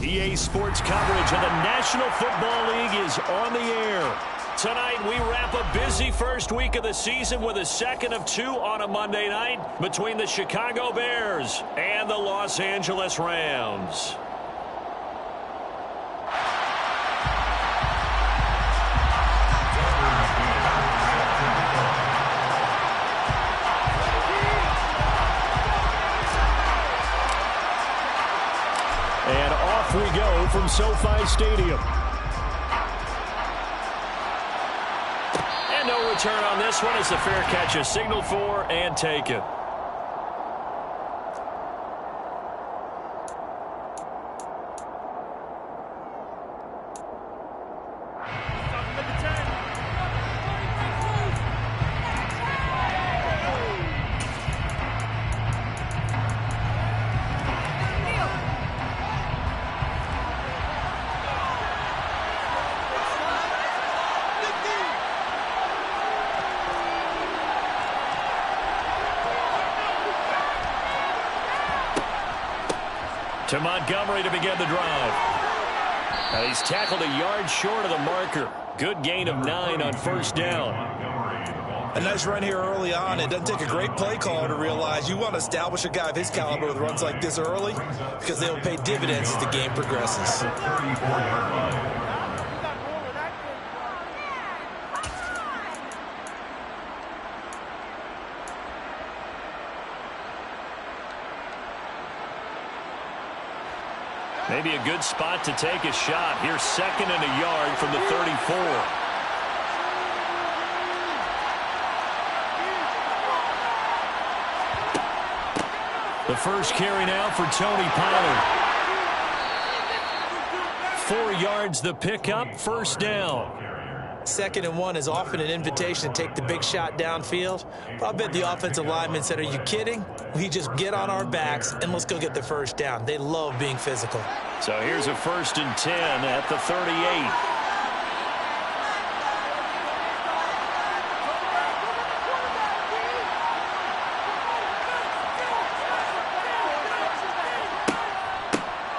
EA Sports coverage of the National Football League is on the air. Tonight, we wrap a busy first week of the season with a second of two on a Monday night between the Chicago Bears and the Los Angeles Rams. And off we go from SoFi Stadium. And no return on this one as the fair catch is signaled for and taken. To Montgomery to begin the drive. He's tackled a yard short of the marker. Good gain of 9 on first down. A nice run here early on. It doesn't take a great play caller to realize you want to establish a guy of his caliber with runs like this early because they'll pay dividends as the game progresses. Maybe a good spot to take a shot. Here's second and a yard from the 34. The first carry now for Tony Pollard. 4 yards the pickup, first down. 2nd and 1 is often an invitation to take the big shot downfield. But I bet the offensive lineman said, are you kidding? We just get on our backs and let's go get the first down. They love being physical. So here's a 1st and 10 at the 38.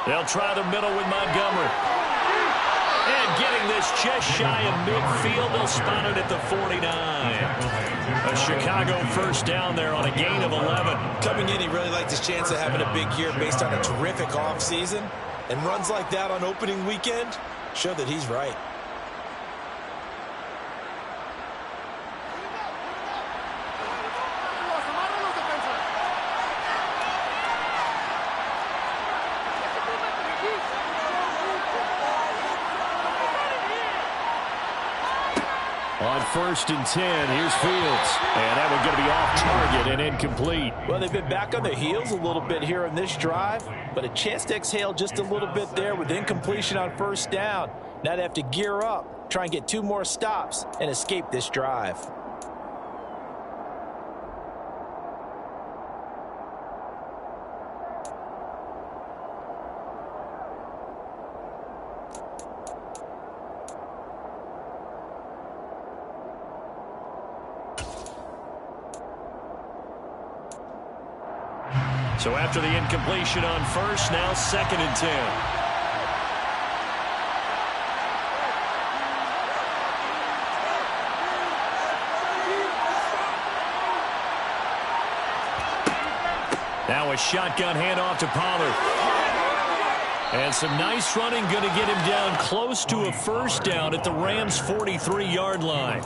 They'll try the middle with Montgomery. And getting this just shy of midfield, they'll spot it at the 49. A Chicago first down there on a gain of 11. Coming in, he really liked his chance of having a big year based on a terrific offseason. And runs like that on opening weekend show that he's right. On 1st and 10, here's Fields. And that one's going to be off target and incomplete. Well, they've been back on their heels a little bit here in this drive, but a chance to exhale just a little bit there with incompletion on first down. Now they have to gear up, try and get 2 more stops, and escape this drive. So after the incompletion on first, now 2nd and 10. Now a shotgun handoff to Pollard. And some nice running, going to get him down close to a first down at the Rams' 43-yard line.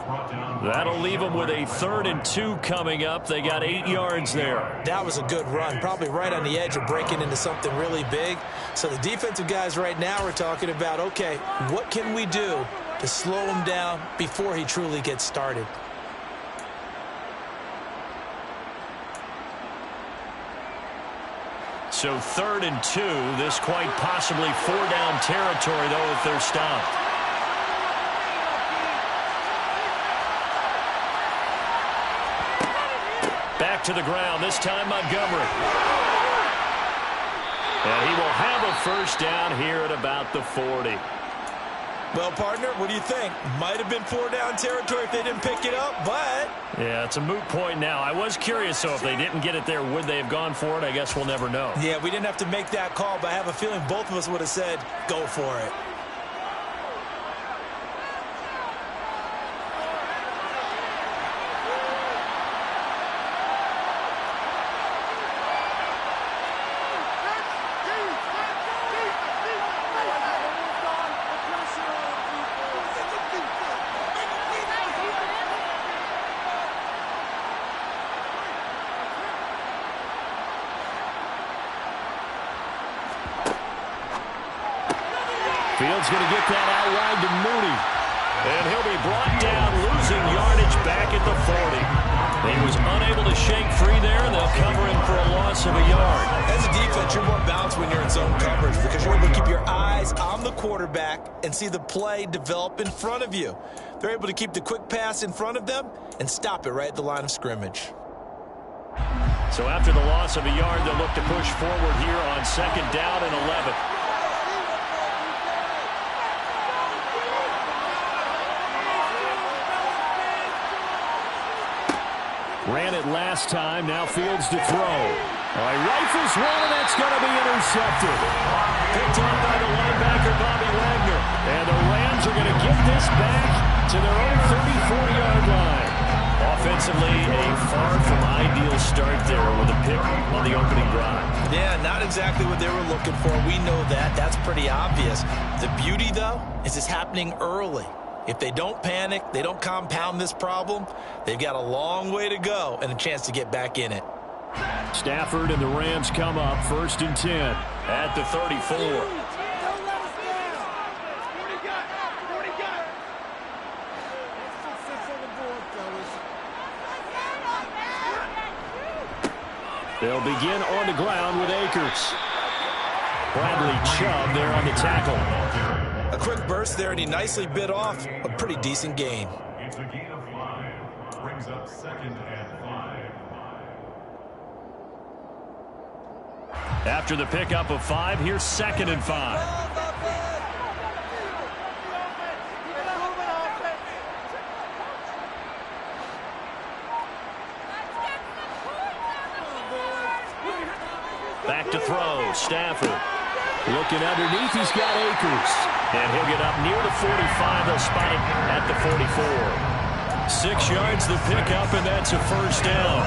That'll leave them with a 3rd and 2 coming up. They got 8 yards there. That was a good run, probably right on the edge of breaking into something really big. So the defensive guys right now are talking about, okay, what can we do to slow him down before he truly gets started? So 3rd and 2, this quite possibly 4-down territory, though, if they're stopped. Back to the ground, this time Montgomery. And he will have a first down here at about the 40. Well, partner, what do you think? Might have been 4-down territory if they didn't pick it up, but Yeah, it's a moot point now. I was curious, so if they didn't get it there, would they have gone for it? I guess we'll never know. Yeah, we didn't have to make that call, but I have a feeling both of us would have said, go for it. Fields going to get that out wide to Mooney. And he'll be brought down, losing yardage back at the 40. He was unable to shake free there, and they'll cover him for a loss of a yard. As a defense, you're more balanced when you're in zone coverage because you're able to keep your eyes on the quarterback and see the play develop in front of you. They're able to keep the quick pass in front of them and stop it right at the line of scrimmage. So after the loss of a yard, they'll look to push forward here on 2nd down and 11. Ran it last time. Now Fields to throw. All right, rifles one, and that's going to be intercepted. Picked up by the linebacker, Bobby Wagner. And the Rams are going to get this back to their own 34-yard line. Offensively, a far from ideal start there with a pick on the opening drive. Yeah, not exactly what they were looking for. We know that. That's pretty obvious. The beauty, though, is it's happening early. If they don't panic, they don't compound this problem, they've got a long way to go and a chance to get back in it. Stafford and the Rams come up 1st and 10 at the 34. They'll begin on the ground with Akers. Bradley Chubb there on the tackle. A quick burst there, and he nicely bit off a pretty decent gain. It's a gain of 5. Brings up 2nd and 5. After the pickup of 5, here's 2nd and 5. Back to throw, Stafford. Looking underneath, he's got Akers. And he'll get up near the 45. They'll spot it at the 44. 6 yards the pickup, and that's a 1st down.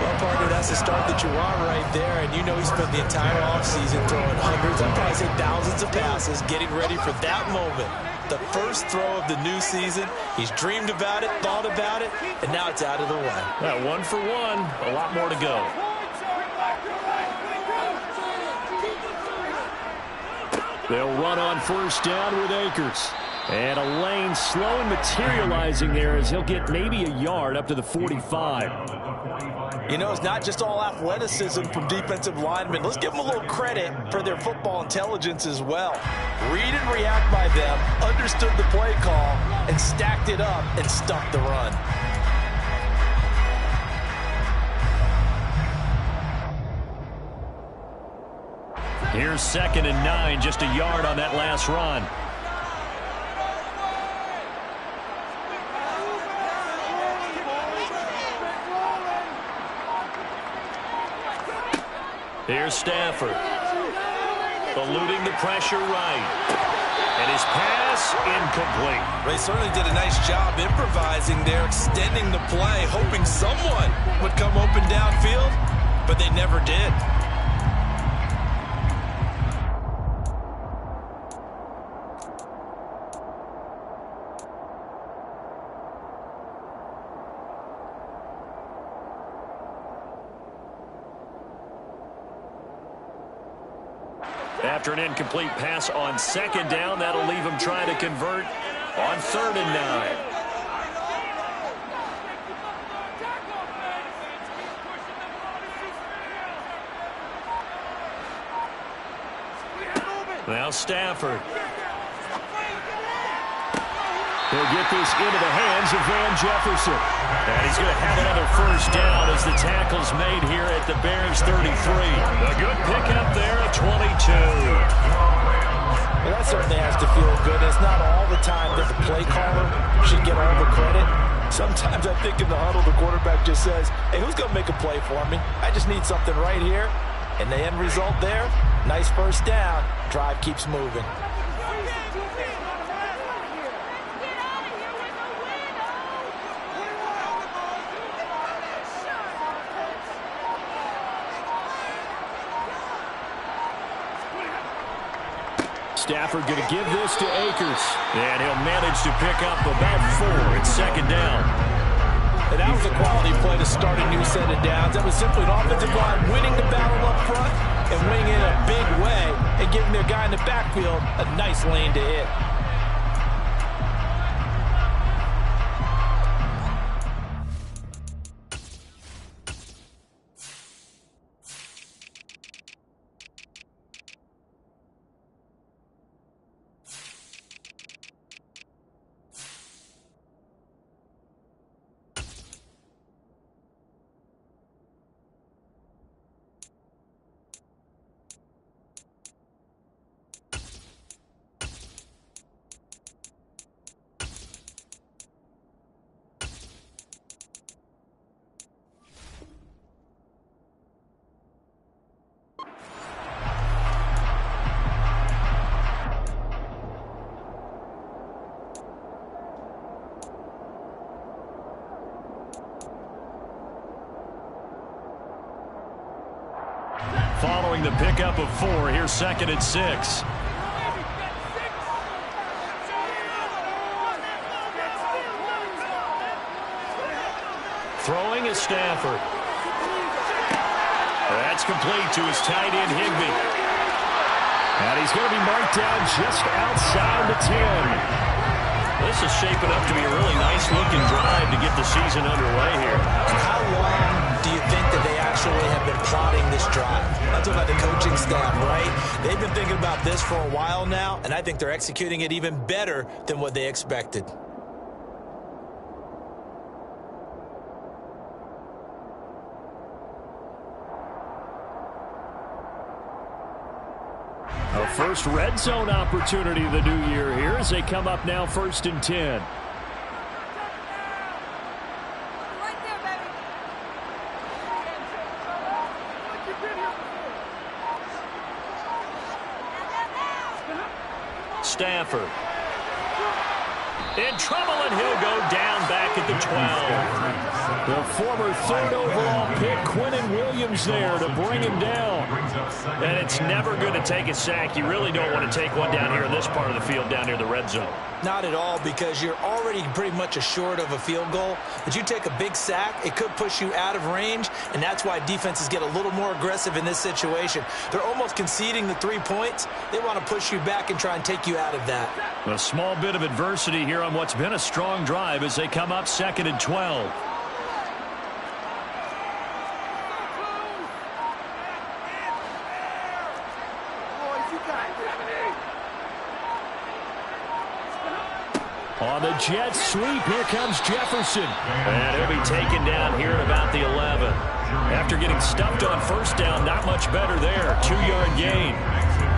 Well, partner, that's the start that you want right there. And you know he spent the entire offseason throwing hundreds, I'd probably say thousands of passes, getting ready for that moment. The first throw of the new season. He's dreamed about it, thought about it, and now it's out of the way. 1 for 1. A lot more to go. They'll run on 1st down with Akers. And a lane slow and materializing there as he'll get maybe a yard up to the 45. You know, it's not just all athleticism from defensive linemen. Let's give them a little credit for their football intelligence as well. Read and react by them, understood the play call, and stacked it up and stuffed the run. Here's 2nd and 9, just a yard on that last run. Here's Stafford. Eluding the pressure right. And his pass incomplete. They certainly did a nice job improvising there, extending the play, hoping someone would come open downfield, but they never did. After an incomplete pass on 2nd down, that'll leave him trying to convert on 3rd and 9. Now Stafford. He'll get this into the hands of Van Jefferson. And he's going to have another 1st down as the tackle's made here at the Bears 33. A good pickup there at 22. Well, that certainly has to feel good. It's not all the time that the play caller should get all the credit. Sometimes I think in the huddle, the quarterback just says, hey, who's going to make a play for me? I just need something right here. And the end result there, nice first down. Drive keeps moving. Stafford going to give this to Akers. And he'll manage to pick up about 4. It's second down. And that was a quality play to start a new set of downs. That was simply an offensive line winning the battle up front and winning in a big way and giving their guy in the backfield a nice lane to hit. Following the pickup of 4, here's second and 6. Throwing is Stafford. That's complete to his tight end, Higbee. And he's going to be marked down just outside the 10. This is shaping up to be a really nice-looking drive to get the season underway here. How long do you think that they actually have been plotting this drive? I'm talking about the coaching staff, right? They've been thinking about this for a while now, and I think they're executing it even better than what they expected. A first red zone opportunity of the new year here as they come up now 1st and 10. Stafford. In trouble, and he'll go down back at the 12. The former 3rd overall pick, Quinnen Williams, there to bring him down. And it's never going to take a sack. You really don't want to take one down here in this part of the field, down near the red zone. Not at all, because you're already pretty much assured of a field goal. But you take a big sack, it could push you out of range, and that's why defenses get a little more aggressive in this situation. They're almost conceding the 3 points. They want to push you back and try and take you out of that. A small bit of adversity here on what's been a strong drive as they come up 2nd and 12. On the jet sweep, here comes Jefferson. And he'll be taken down here at about the 11. After getting stuffed on 1st down, not much better there. 2-yard gain.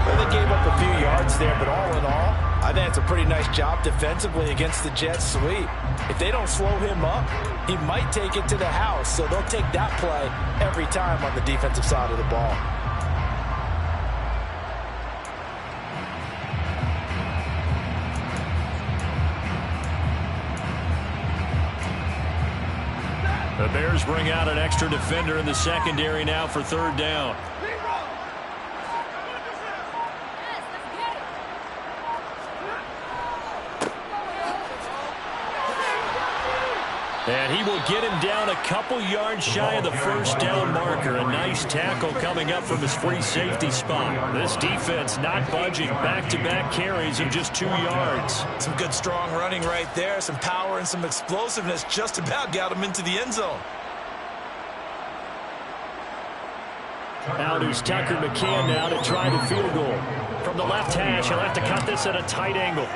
Well, they gave up a few yards there, but all in all, I think it's a pretty nice job defensively against the jet sweep. If they don't slow him up, he might take it to the house, so they'll take that play every time on the defensive side of the ball. The Bears bring out an extra defender in the secondary now for 3rd down. And he will get him down a couple yards shy of the 1st down marker. A nice tackle coming up from his free safety spot. This defense not budging. Back-to-back carries of just 2 yards. Some good strong running right there. Some power and some explosiveness just about got him into the end zone. Out is Tucker McCann now to try the field goal. From the left hash, he'll have to cut this at a tight angle.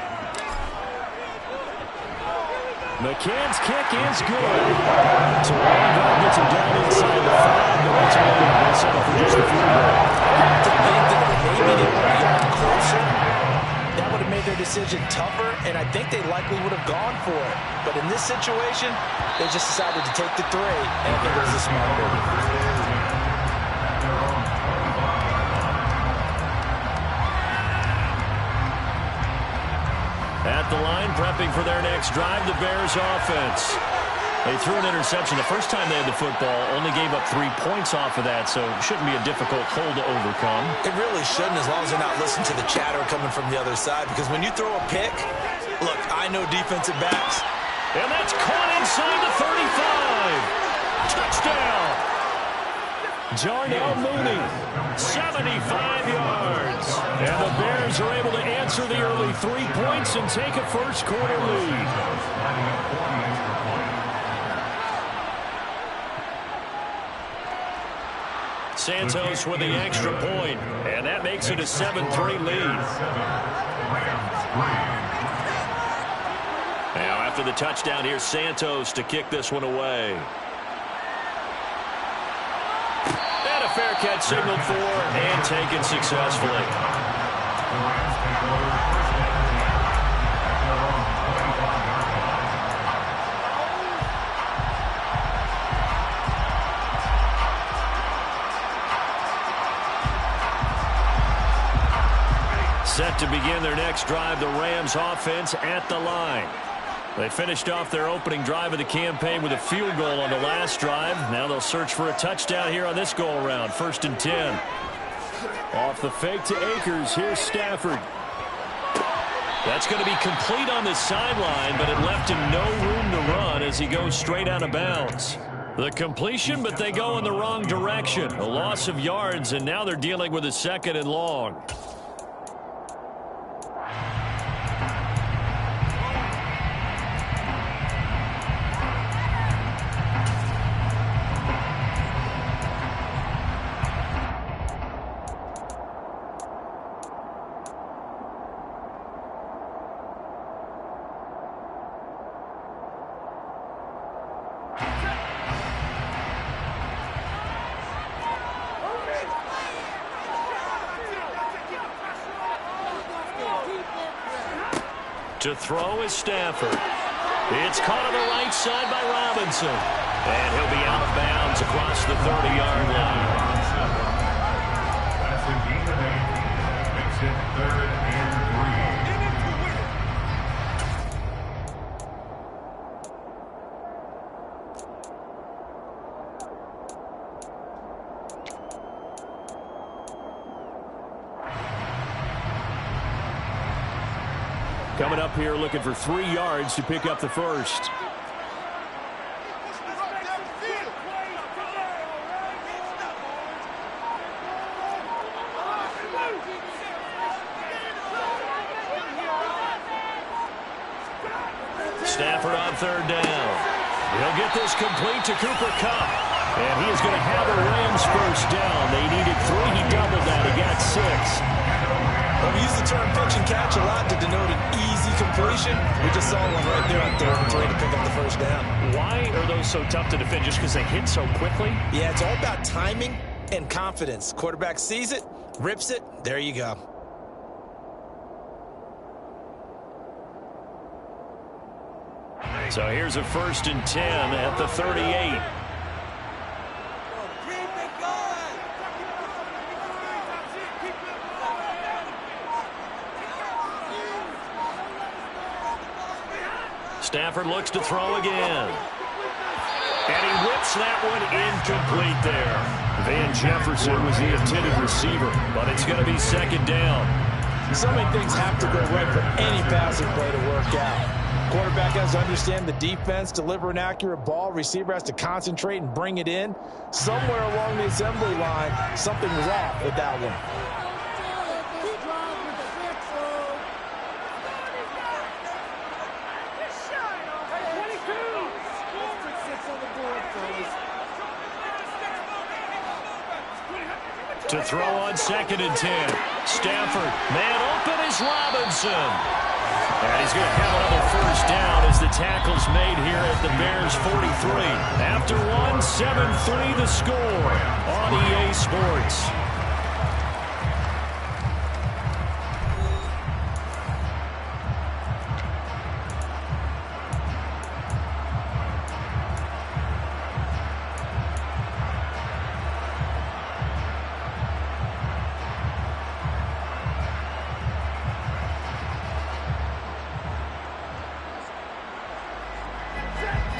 McCann's kick is good. So Ryan gets him down inside the 5. And that's why they settle for just a field goal. I have to think that maybe they were a yard closer. That would have made made their decision tougher, and I think they likely would have gone for it. But in this situation, they just decided to take the 3, and I think it was a smart move. At the line, prepping for their next drive, the Bears offense. They threw an interception the first time they had the football, only gave up 3 points off of that, so it shouldn't be a difficult hole to overcome. It really shouldn't, as long as they're not listening to the chatter coming from the other side, because when you throw a pick, look, I know defensive backs. And that's caught inside the 35. Touchdown. Darnell Mooney, 75 yards. And the Bears are able to answer the early 3 points and take a first-quarter lead. Santos with the extra point, and that makes it a 7-3 lead. Now after the touchdown, here's Santos to kick this one away. And a fair catch signaled for and taken successfully. Set to begin their next drive, the Rams offense at the line. They finished off their opening drive of the campaign with a field goal on the last drive. Now they'll search for a touchdown here on this go-around. 1st and 10. Off the fake to Akers. Here's Stafford. That's going to be complete on the sideline, but it left him no room to run as he goes straight out of bounds. The completion, but they go in the wrong direction. A loss of yards, and now they're dealing with a 2nd and long. To throw is Stafford. It's caught on the right side by Robinson. And he'll be out of bounds across the 30-yard line. That's a gain of 8. Makes it 3rd and 3. Coming up here looking for 3 yards to pick up the first. Stafford on 3rd down. He'll get this complete to Cooper Kupp. And he is going to have a Rams first down. They needed 3. He doubled that. He got 6. Well, we use the term pitch and catch a lot to denote an easy completion. We just saw one right there on 3rd and 3 to pick up the first down. Why are those so tough to defend? Just because they hit so quickly? Yeah, it's all about timing and confidence. Quarterback sees it, rips it, there you go. So here's a 1st and 10 at the 38. Stafford looks to throw again. And he whips that one incomplete there. Van Jefferson was the intended receiver, but it's going to be 2nd down. So many things have to go right for any passing play to work out. Quarterback has to understand the defense, deliver an accurate ball. Receiver has to concentrate and bring it in. Somewhere along the assembly line, something was off with that one. To throw on 2nd and 10. Stafford, man open is Robinson. And he's going to have another first down as the tackle's made here at the Bears 43. After one, 7-3 the score on EA Sports.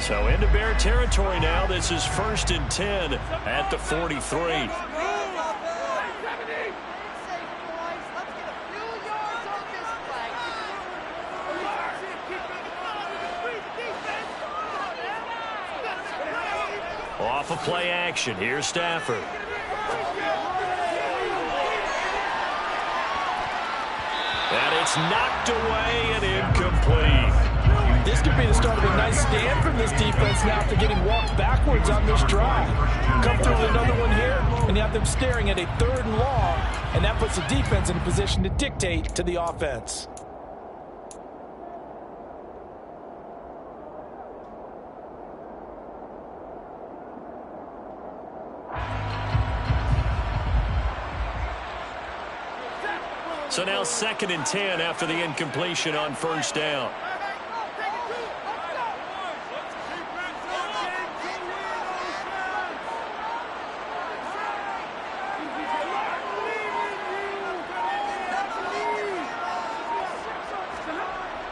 So into Bear territory now. This is 1st and 10 at the 43. Off of play action. Here's Stafford. And it's knocked away and incomplete. This could be the start of a nice stand from this defense now after getting walked backwards on this drive. Come through with another one here, and you have them staring at a 3rd and long, and that puts the defense in a position to dictate to the offense. So now 2nd and 10 after the incompletion on 1st down.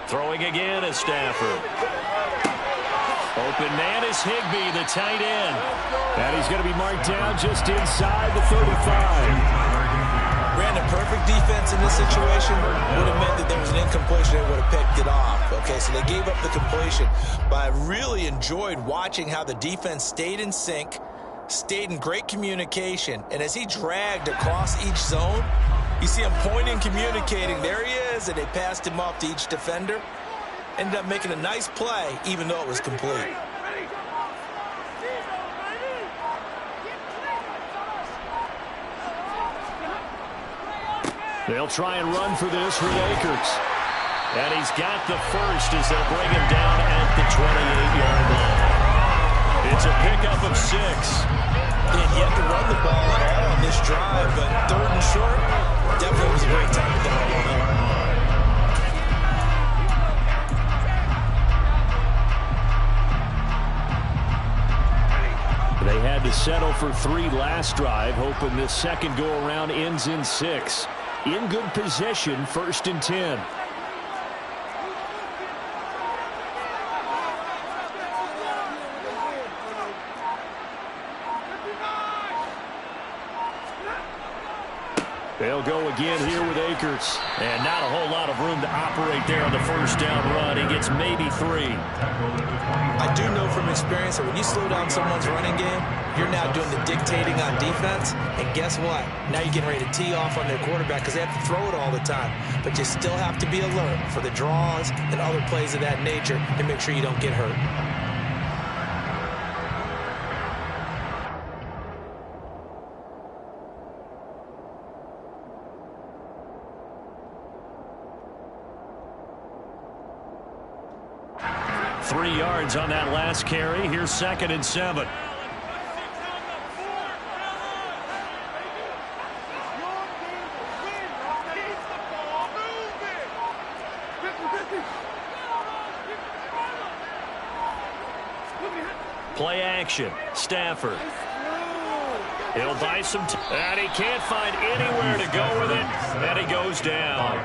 Throwing again is Stafford. Open man is Higbee, the tight end. And he's going to be marked down just inside the 35. Brandon, perfect defense in this situation would have meant that there was an incompletion. They would have picked it off. Okay, so they gave up the completion. But I really enjoyed watching how the defense stayed in sync, stayed in great communication. And as he dragged across each zone, you see him pointing, communicating. There he is, and they passed him off to each defender. Ended up making a nice play, even though it was complete. They'll try and run for this with Akers. And he's got the first as they'll bring him down at the 28-yard line. It's a pickup of 6. And yet to run the ball at all on this drive, but 3rd and short, definitely was a great time to dial one up. They had to settle for 3 last drive, hoping this second go-around ends in 6. In good possession, 1st and 10. They'll go again here with Akers. And not a whole lot of room to operate there on the 1st down run. He gets maybe 3. I do know from experience that when you slow down someone's running game, you're now doing the dictating on defense. And guess what? Now you're getting ready to tee off on their quarterback because they have to throw it all the time. But you still have to be alert for the draws and other plays of that nature to make sure you don't get hurt. Three yards on that last carry. Here's 2nd and 7. Play action. Stafford. He'll buy some and he can't find anywhere to go with it, and he goes down.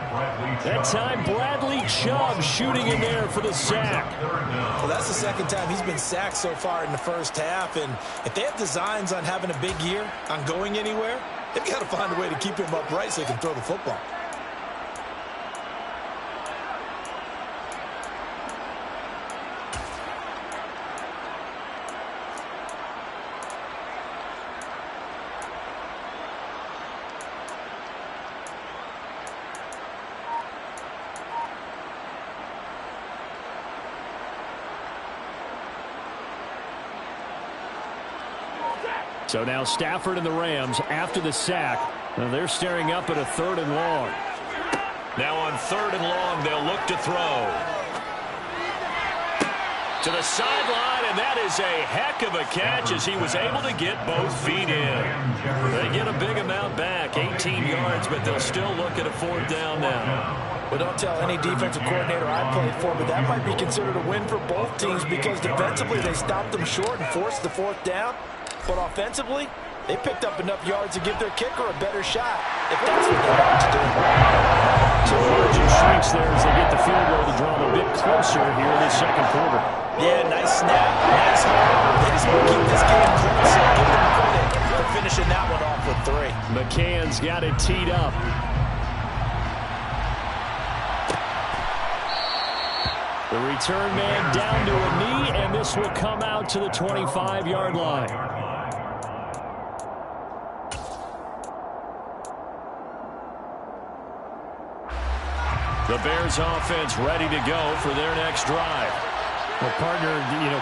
That time, Bradley Chubb shooting in there for the sack. Well, that's the 2nd time he's been sacked so far in the 1st half, and if they have designs on having a big year, on going anywhere, they've got to find a way to keep him upright so he can throw the football. So now Stafford and the Rams after the sack. They're staring up at a 3rd and long. Now on 3rd and long, they'll look to throw. To the sideline, and that is a heck of a catch as he was able to get both feet in. They get a big amount back, 18 yards, but they'll still look at a 4th down now. Well, don't tell any defensive coordinator I played for, but that might be considered a win for both teams because defensively they stopped them short and forced the 4th down. But offensively, They picked up enough yards to give their kicker a better shot, if that's what they want to do. So margin shrinks there as they get the field goal to draw them a bit closer here in the second quarter. Yeah, nice snap, nice hold. They just want to keep this game close, so give them credit for finishing that one off with 3. McCann's got it teed up. The return man down to a knee, and this will come out to the 25-yard line. The Bears offense ready to go for their next drive. Well, partner,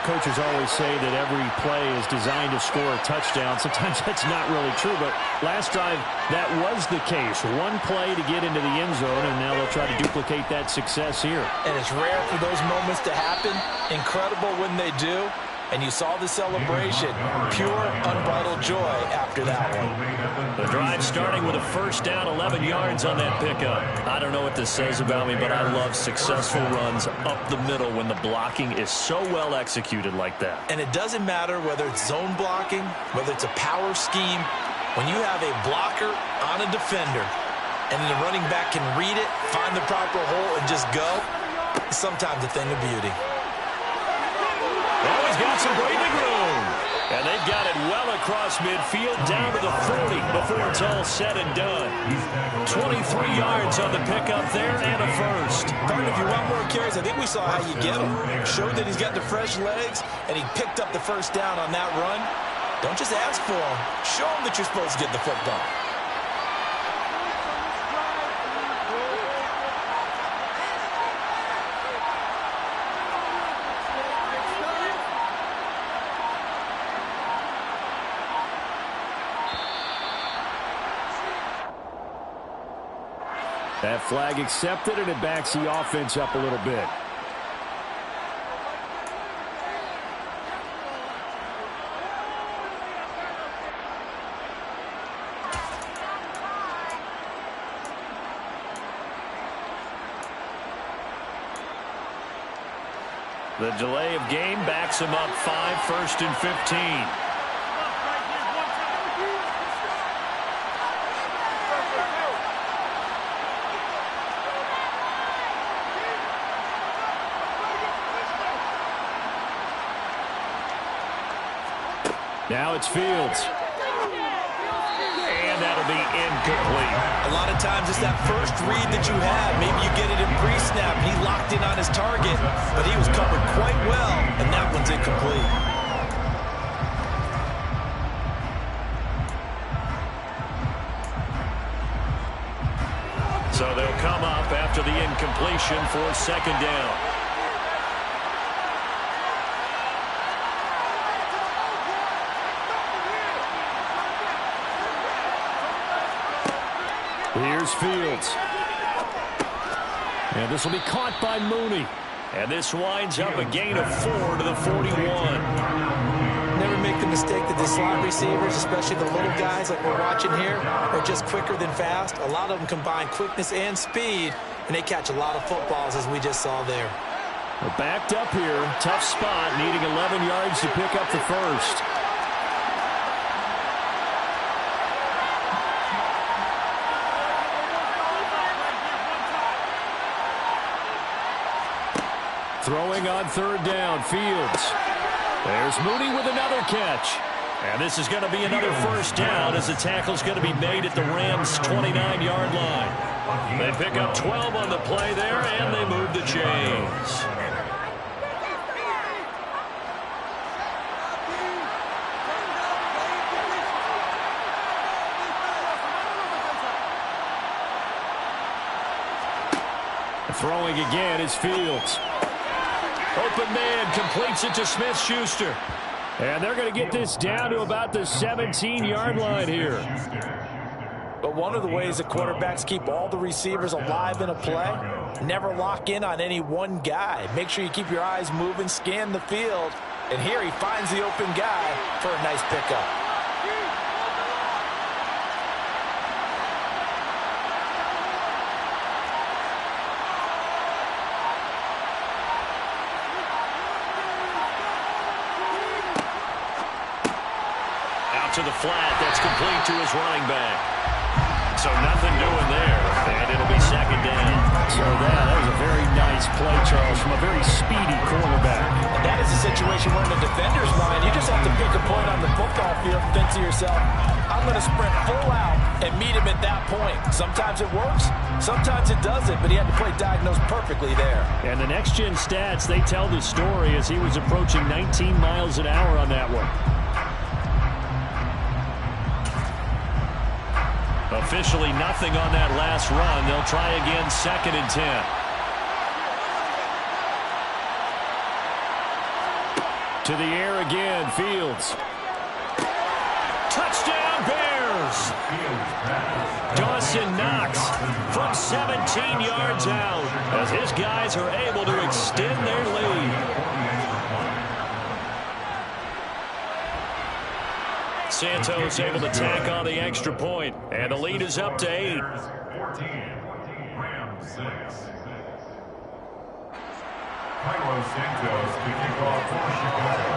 coaches always say that every play is designed to score a touchdown. Sometimes that's not really true, but last drive, that was the case. One play to get into the end zone, and now they'll try to duplicate that success here. And it's rare for those moments to happen. Incredible when they do. And you saw the celebration. Pure, unbridled joy after that one. The drive starting with a first down, 11 yards on that pickup. I don't know what this says about me, but I love successful runs up the middle when the blocking is so well executed like that. And it doesn't matter whether it's zone blocking, whether it's a power scheme. When you have a blocker on a defender and the running back can read it, find the proper hole, and just go, it's sometimes a thing of beauty. Oh, he's got some breathing room. And they've got it well across midfield down to the 40 before it's all said and done. 23 yards on the pickup there and a first. Partner, if you want more carries, I think we saw how you get him. Showed that he's got the fresh legs, and he picked up the first down on that run. Don't just ask for him. Show him that you're supposed to get the football. That flag accepted, and it backs the offense up a little bit. The delay of game backs him up 5, 1st and 15. Now it's Fields. And that'll be incomplete. A lot of times it's that first read that you have. Maybe you get it in pre-snap. He locked in on his target, but he was covered quite well, and that one's incomplete. So they'll come up after the incompletion for second down. Here's Fields. And this will be caught by Mooney. And this winds up a gain of 4 to the 41. Never make the mistake that the slot receivers, especially the little guys like we're watching here, are just quicker than fast. A lot of them combine quickness and speed, and they catch a lot of footballs, as we just saw there. We're backed up here. Tough spot, needing 11 yards to pick up the first. Throwing on third down, Fields. There's Mooney with another catch. And this is going to be another first down as the tackle's going to be made at the Rams' 29-yard line. They pick up 12 on the play there, and they move the chains. Throwing again is Fields. Open man completes it to Smith-Schuster. And they're going to get this down to about the 17-yard line here. But one of the ways that quarterbacks keep all the receivers alive in a play, never lock in on any one guy. Make sure you keep your eyes moving, scan the field. And here he finds the open guy for a nice pickup. to the flat. That's complete to his running back. So nothing doing there, and it'll be second down. So that was a very nice play, Charles, from a very speedy quarterback. And that is a situation where in the defender's mind, you just have to pick a point on the football field and think to yourself, I'm going to sprint full out and meet him at that point. Sometimes it works, sometimes it doesn't, but he had to play diagnosed perfectly there. And the next-gen stats, they tell the story as he was approaching 19 miles an hour on that one. Officially nothing on that last run. They'll try again, 2nd and 10. To the air again, Fields. Touchdown, Bears! Dawson Knox from 17 yards out as his guys are able to extend their lead. Santos able to tack on the extra point, and the lead is up to 8. 14, Rams 6. Carlos Santos to kick off for Chicago.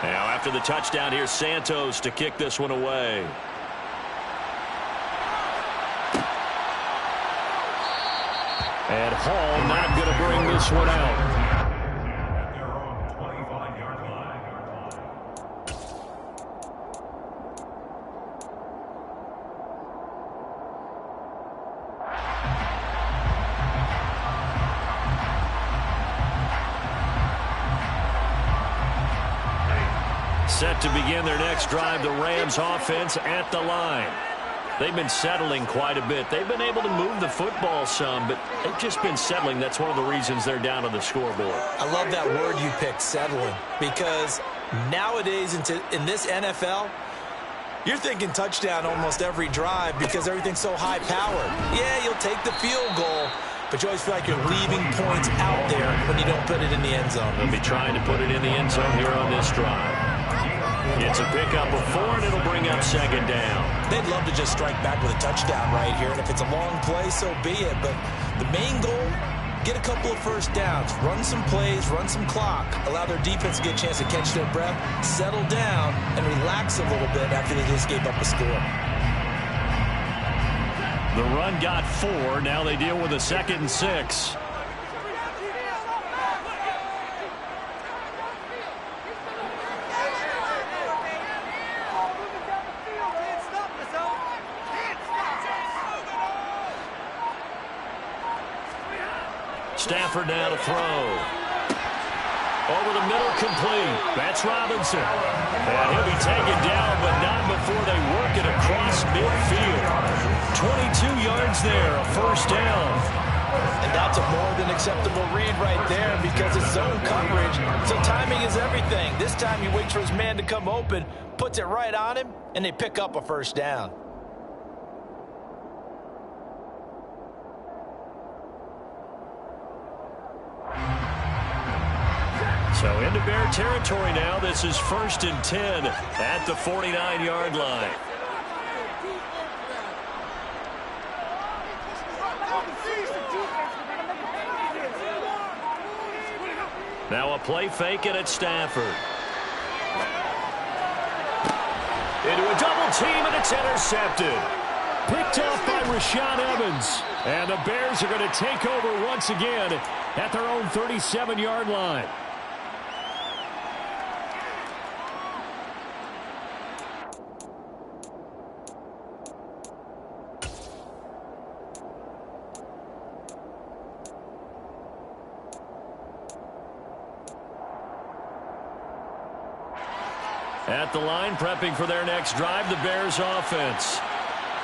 Now after the touchdown, here's Santos to kick this one away. And Hall not going to bring this one out. Set to begin their next drive, the Rams offense at the line. They've been settling quite a bit. They've been able to move the football some, but they've just been settling. That's one of the reasons they're down on the scoreboard. I love that word you picked, settling, because nowadays in this NFL, you're thinking touchdown almost every drive because everything's so high-powered. Yeah, you'll take the field goal, but you always feel like you're leaving points out there when you don't put it in the end zone. They'll be trying to put it in the end zone here on this drive. It's a pickup of 4, and it'll bring up 2nd down. They'd love to just strike back with a touchdown right here, and if it's a long play, so be it. But the main goal, get a couple of first downs, run some plays, run some clock, allow their defense to get a chance to catch their breath, settle down, and relax a little bit after they just gave up a score. The run got 4. Now they deal with a 2nd and 6. Stafford now to throw. Over the middle, complete. That's Robinson. And he'll be taken down, but not before they work it across midfield. 22 yards there, a first down. And that's a more than acceptable read right there because it's zone coverage, so timing is everything. This time he waits for his man to come open, puts it right on him, and they pick up a first down. So into Bear territory now. This is 1st and 10 at the 49-yard line. Now a play fake and it's Stafford. Into a double team, and it's intercepted. Picked off by Rashaan Evans. And the Bears are going to take over once again at their own 37-yard line. At the line, prepping for their next drive, the Bears offense.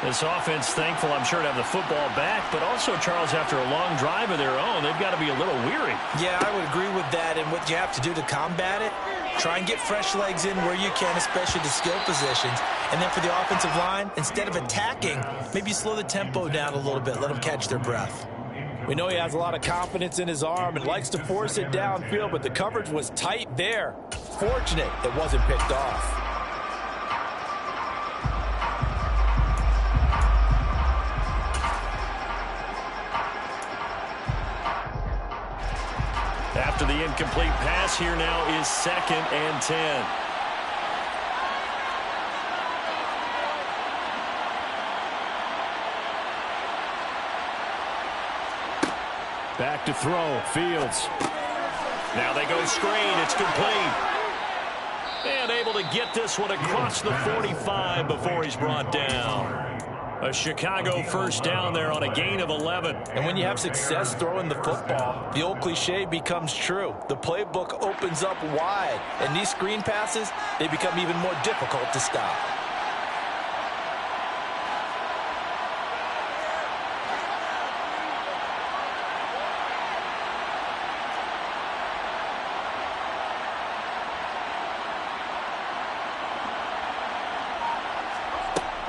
This offense, thankful, I'm sure, to have the football back, but also, Charles, after a long drive of their own, they've got to be a little weary. Yeah, I would agree with that, and what you have to do to combat it, try and get fresh legs in where you can, especially the skill positions. And then for the offensive line, instead of attacking, maybe slow the tempo down a little bit, let them catch their breath. We know he has a lot of confidence in his arm and likes to force it downfield, but the coverage was tight there. Fortunate it wasn't picked off. after the incomplete pass. Here now is 2nd and 10. Back to throw. Fields. Now they go screen. It's complete. And able to get this one across the 45 before he's brought down. A Chicago first down there on a gain of 11. And when you have success throwing the football, the old cliche becomes true. The playbook opens up wide, and these screen passes, they become even more difficult to stop.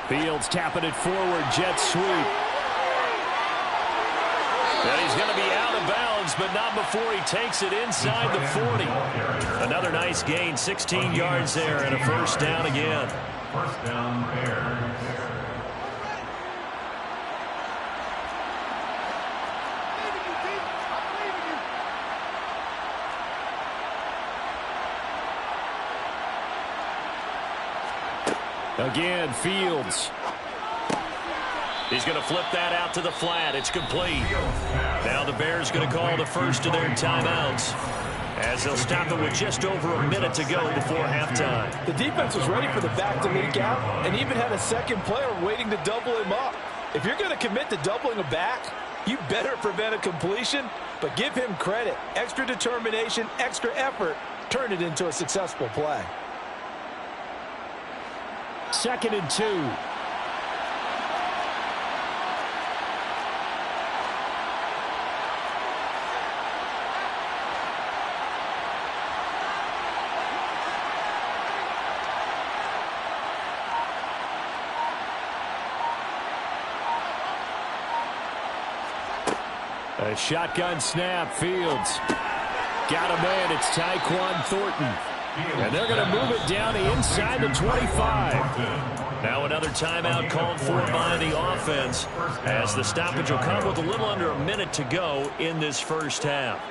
Fields tapping it forward. Jet sweep. And he's going to be out of bounds, but not before he takes it inside the 40. Another nice gain, 16 yards there, and a first down again. First down, Bears. Again, Fields. He's going to flip that out to the flat. It's complete. Now the Bears going to call the first of their timeouts as they'll stop it with just over a minute to go before halftime. The defense was ready for the back to leak out and even had a second player waiting to double him up. If you're going to commit to doubling a back, you better prevent a completion, but give him credit. Extra determination, extra effort, turn it into a successful play. 2nd and 2. A shotgun snap. Fields. Got a man. It's Tyquan Thornton. And they're going to move it down inside the 25. Now another timeout called for by the offense as the stoppage will come with a little under a minute to go in this first half.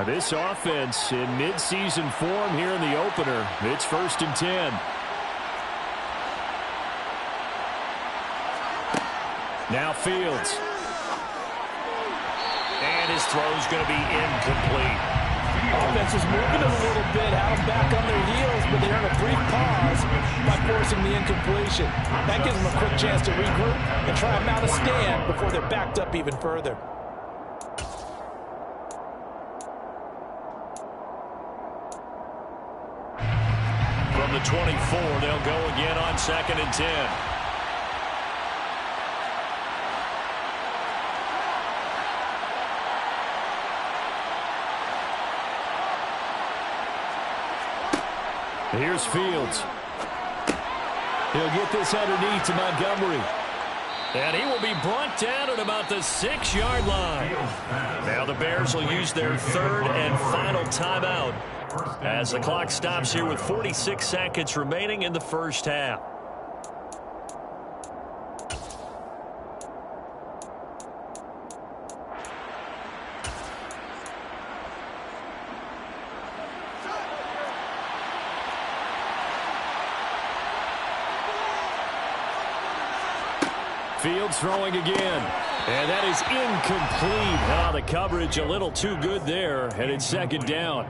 This offense in midseason form here in the opener. It's 1st and 10. Now Fields. And his throw's going to be incomplete. Offense is moving a little bit, have them back on their heels, but they earn a brief pause by forcing the incompletion. That gives them a quick chance to regroup and try to mount a stand before they're backed up even further. From the 24, they'll go again on 2nd and 10. Here's Fields. He'll get this underneath to Montgomery. And he will be brought down at about the 6-yard line. Now the Bears will use their 3rd and final timeout as the clock stops here with 46 seconds remaining in the first half. Fields throwing again. And that is incomplete. The coverage a little too good there. And it's 2nd down.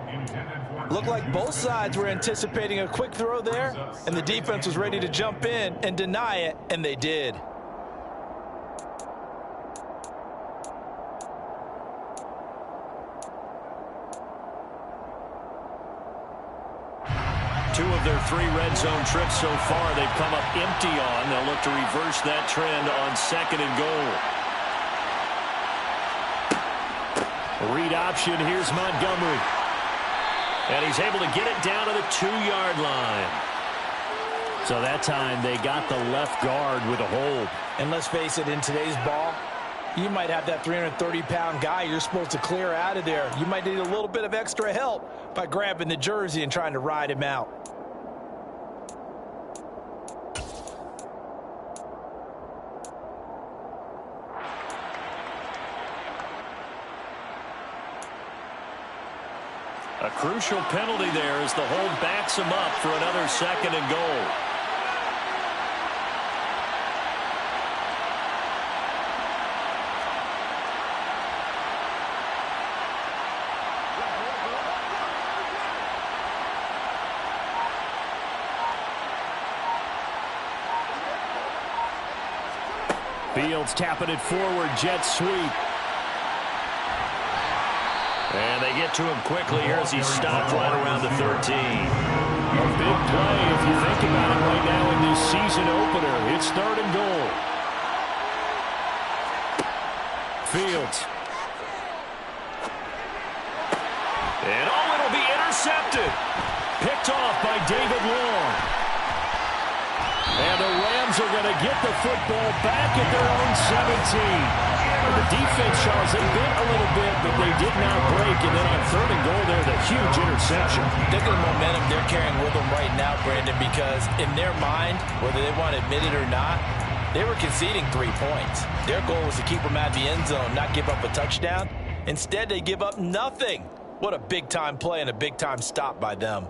Looked like both sides were anticipating a quick throw there, and the defense was ready to jump in and deny it, and they did. Two of their 3 red zone trips so far they've come up empty on. They'll look to reverse that trend on 2nd and goal. Read option. Here's Montgomery. And he's able to get it down to the 2-yard line. So that time they got the left guard with a hold. And let's face it, in today's ball, You might have that 330-pound guy you're supposed to clear out of there. You might need a little bit of extra help by grabbing the jersey and trying to ride him out. A crucial penalty there as the hold backs him up for another 2nd and goal. Fields tapping it forward, jet sweep. And they get to him quickly here as he's stopped right around the 13. A big play if you think about it right now in this season opener. It's 3rd and goal. Fields. And it'll be intercepted. Picked off by David Long. And the Rams are going to get the football back at their own 17. And the defense, Charles, they bit a little bit, but they did not break. And then on 3rd and goal there, the huge interception. Think of the momentum they're carrying with them right now, Brandon, because in their mind, whether they want to admit it or not, they were conceding 3 points. Their goal was to keep them out of the end zone, not give up a touchdown. Instead, they give up nothing. What a big-time play and a big-time stop by them.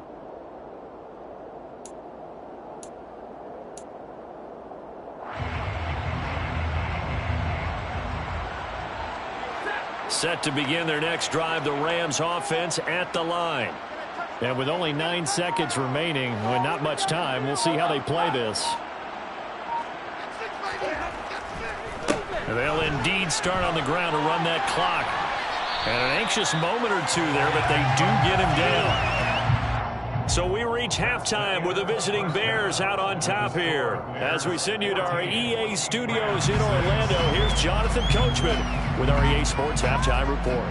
Set to begin their next drive, the Rams offense at the line. And with only 9 seconds remaining, with not much time, we'll see how they play this. They'll indeed start on the ground to run that clock. And an anxious moment or two there, but they do get him down. So we reach halftime with the visiting Bears out on top here. As we send you to our EA studios in Orlando, here's Jonathan Coachman with our EA Sports Halftime Report.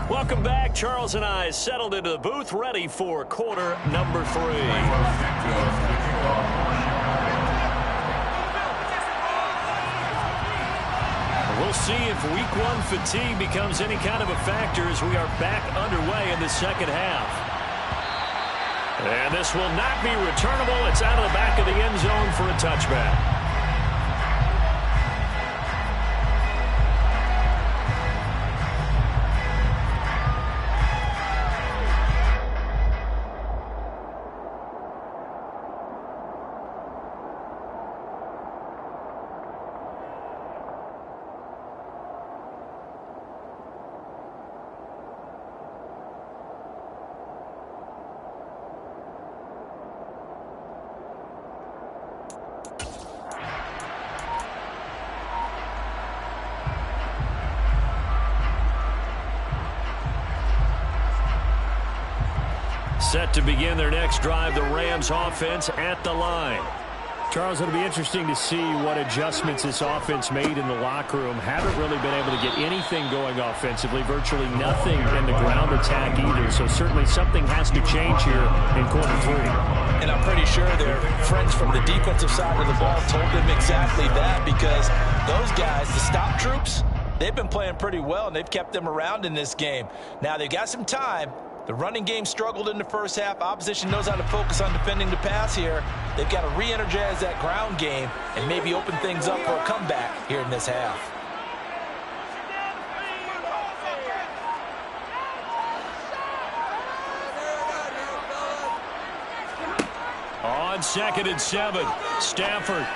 Welcome back. Charles and I settled into the booth, ready for quarter number 3. We'll see if week 1 fatigue becomes any kind of a factor as we are back underway in the second half. And this will not be returnable. It's out of the back of the end zone for a touchback. Set to begin their next drive, the Rams offense at the line. Charles, it'll be interesting to see what adjustments this offense made in the locker room. Haven't really been able to get anything going offensively, virtually nothing in the ground attack either. So certainly something has to change here in quarter 3. And I'm pretty sure their friends from the defensive side of the ball told them exactly that, because those guys, the stop troops, they've been playing pretty well, and they've kept them around in this game. Now, they've got some time. The running game struggled in the first half. Opposition knows how to focus on defending the pass here. They've got to re-energize that ground game and maybe open things up for a comeback here in this half. On 2nd and 7, Stafford.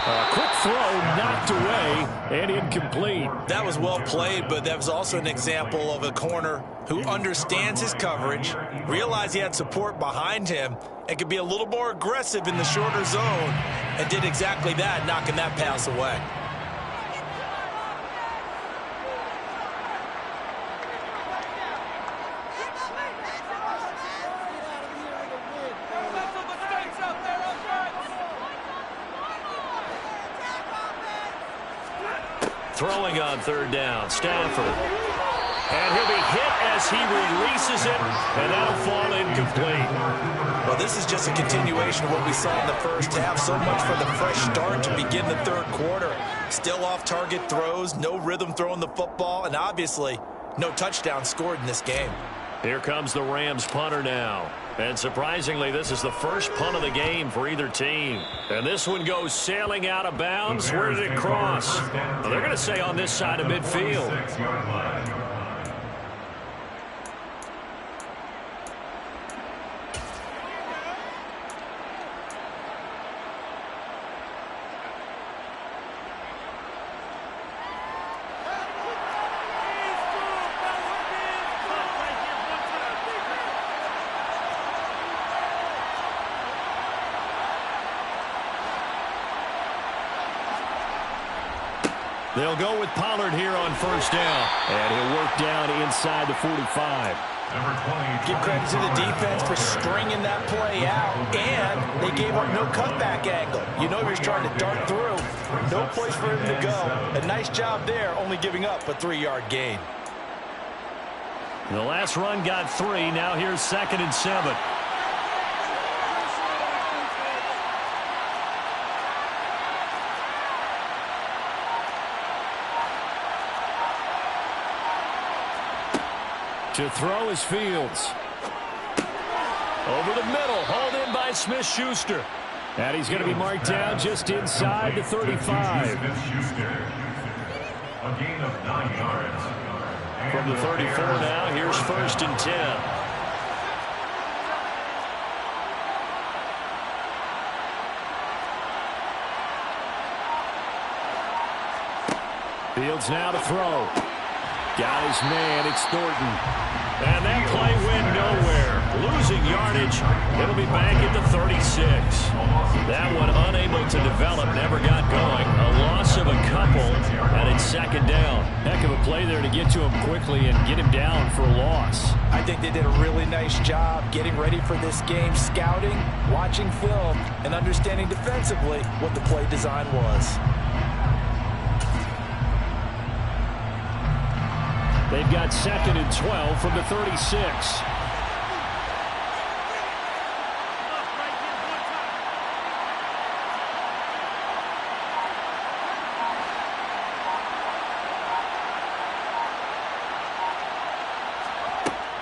A quick throw knocked away and incomplete. That was well played, but that was also an example of a corner who understands his coverage, realized he had support behind him, and could be a little more aggressive in the shorter zone, and did exactly that, knocking that pass away. Throwing on third down, Stafford. And he'll be hit as he releases it, and that'll fall incomplete. Well, this is just a continuation of what we saw in the first half. So much for the fresh start to begin the third quarter. Still off-target throws, no rhythm throwing the football, and obviously no touchdown scored in this game. Here comes the Rams punter now. And surprisingly, this is the first punt of the game for either team. And this one goes sailing out of bounds. Where did it cross? Well, they're going to say on this side of midfield. They'll go with Pollard here on first down. And he'll work down inside the 45. Give credit to the defense for stringing that play out, and they gave up no cutback angle. You know he was trying to dart through. No place for him to go. A nice job there, only giving up a 3-yard gain. The last run got 3. Now here's 2nd and 7. To throw is Fields. Over the middle, hauled in by Smith-Schuster. And he's going to be marked down just inside the 35. A gain of 9 yards. From the 34 now, here's 1st and 10. Fields now to throw. Got his man, it's Thornton. And that play went nowhere. Losing yardage. It'll be back at the 36. That one unable to develop, never got going. A loss of a couple, and it's 2nd down. Heck of a play there to get to him quickly and get him down for a loss. I think they did a really nice job getting ready for this game, scouting, watching film, and understanding defensively what the play design was. They've got 2nd and 12 from the 36.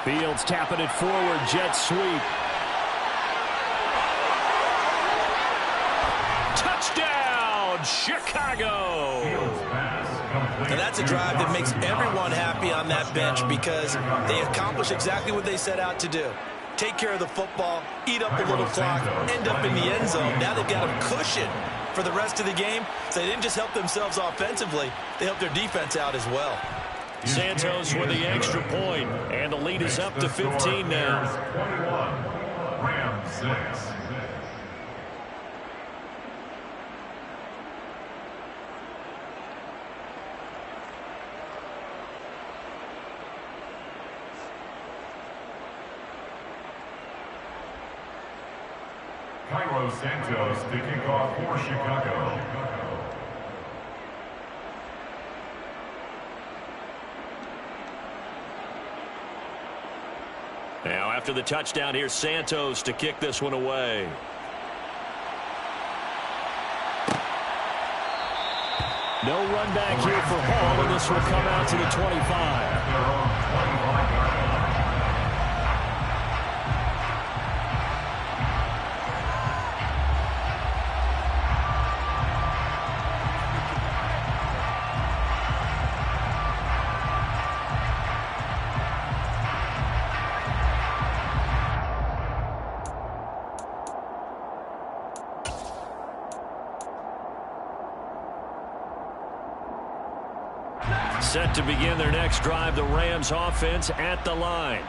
Fields tapping it forward, jet sweep. Touchdown, Chicago! And that's a drive that makes everyone happy on that bench because they accomplish exactly what they set out to do. Take care of the football, eat up a little clock, end up in the end zone. Now they've got a cushion for the rest of the game. So they didn't just help themselves offensively, they helped their defense out as well. Santos with the extra point, and the lead is up to 15 now. 21, Rams 6. Cairo Santos to kick off for Chicago. Now after the touchdown, here's Santos to kick this one away. No run back here for Hall, and this will come out to the 25. Set to begin their next drive, the Rams offense at the line.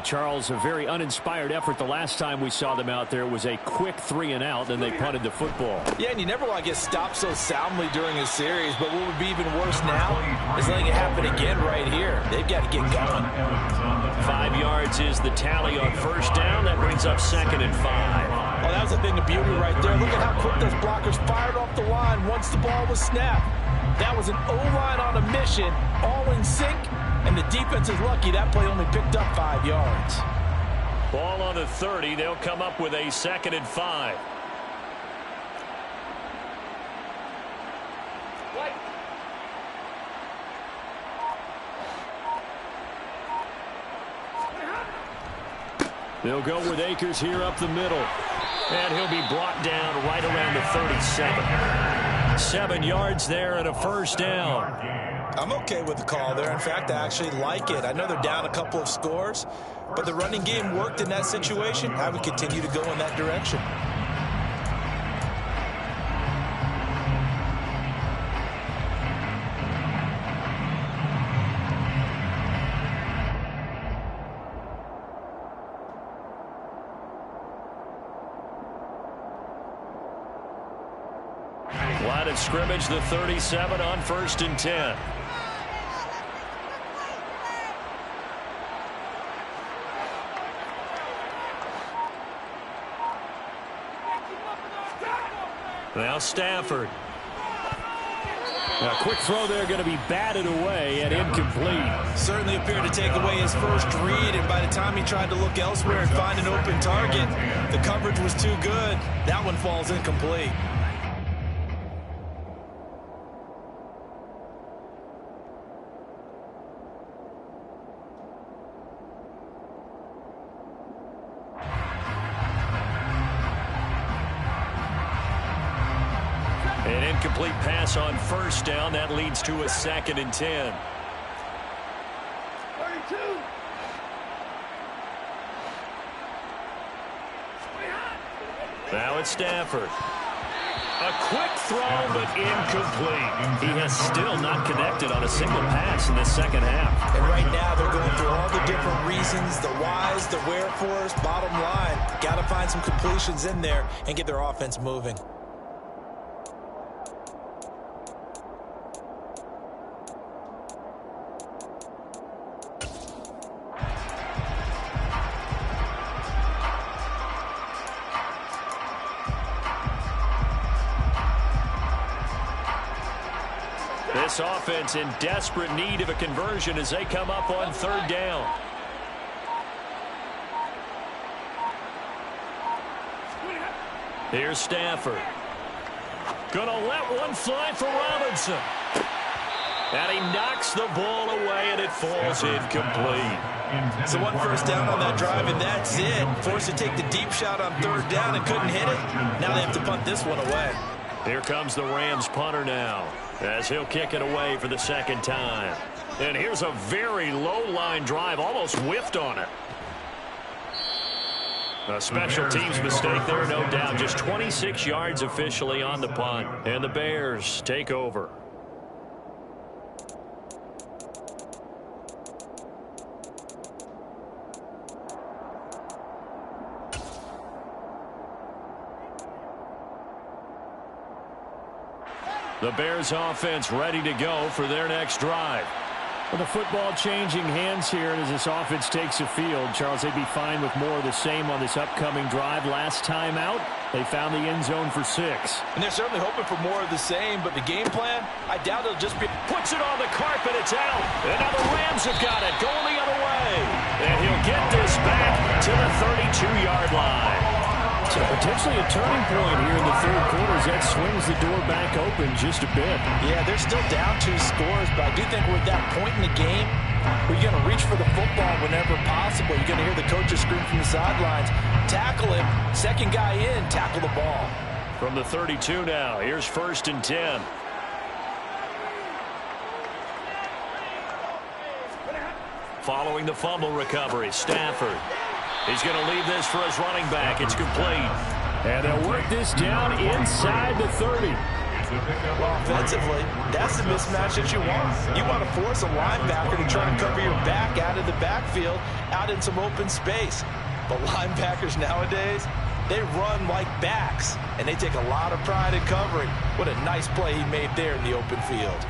Charles, a very uninspired effort the last time we saw them out there. It was a quick 3-and-out, and they punted the football. Yeah, and you never want to get stopped so soundly during a series, but what would be even worse now is letting it happen again right here. They've got to get going. 5 yards is the tally on first down. That brings up 2nd and 5. All that was a thing of beauty right there. Look at how quick those blockers fired off the line once the ball was snapped. That was an O-line on a mission, all in sync, and the defense is lucky that play only picked up 5 yards. Ball on the 30. They'll come up with a 2nd and 5. They'll go with Akers here up the middle. And he'll be brought down right around the 37. 7 yards there and a 1st down. I'm okay with the call there. In fact, I actually like it. I know they're down a couple of scores, but the running game worked in that situation. I would continue to go in that direction. Line of scrimmage, the 37 on 1st and 10. Now Stafford. A quick throw there going to be batted away and incomplete. Certainly appeared to take away his first read, and by the time he tried to look elsewhere and find an open target, the coverage was too good. That one falls incomplete. An incomplete pass on 1st down. That leads to a 2nd and 10. 32. Now it's Stafford. A quick throw, but incomplete. He has still not connected on a single pass in the 2nd half. And right now they're going through all the different reasons, the whys, the wherefores. Bottom line, got to find some completions in there and get their offense moving. This offense in desperate need of a conversion as they come up on 3rd down. Here's Stafford. Gonna let one fly for Robinson. And he knocks the ball away, and it falls incomplete. So 1 first down on that drive, and that's it. Forced to take the deep shot on 3rd down and couldn't hit it. Now they have to punt this one away. Here comes the Rams punter now, as he'll kick it away for the 2nd time. And here's a very low-line drive, almost whiffed on it. A special teams mistake there, no doubt. Just 26 yards officially on the punt. And the Bears take over. The Bears offense ready to go for their next drive. Well, the football changing hands here, and as this offense takes the field, Charles, they'd be fine with more of the same on this upcoming drive. Last time out, they found the end zone for 6. And they're certainly hoping for more of the same, but the game plan, I doubt it'll just be... Puts it on the carpet, it's out. And now the Rams have got it, going the other way. And he'll get this back to the 32-yard line. So potentially a turning point here in the 3rd quarter as that swings the door back open just a bit. Yeah, they're still down 2 scores, but I do think we're at that point in the game where you're going to reach for the football whenever possible. You're going to hear the coaches scream from the sidelines. Tackle him. 2nd guy in, tackle the ball. From the 32 now, here's 1st and 10. Following the fumble recovery, Stafford. He's going to leave this for his running back. It's complete. And they'll work this down inside the 30. Well, offensively, that's the mismatch that you want. You want to force a linebacker to try and cover your back out of the backfield, out in some open space. But linebackers nowadays, they run like backs, and they take a lot of pride in covering. What a nice play he made there in the open field.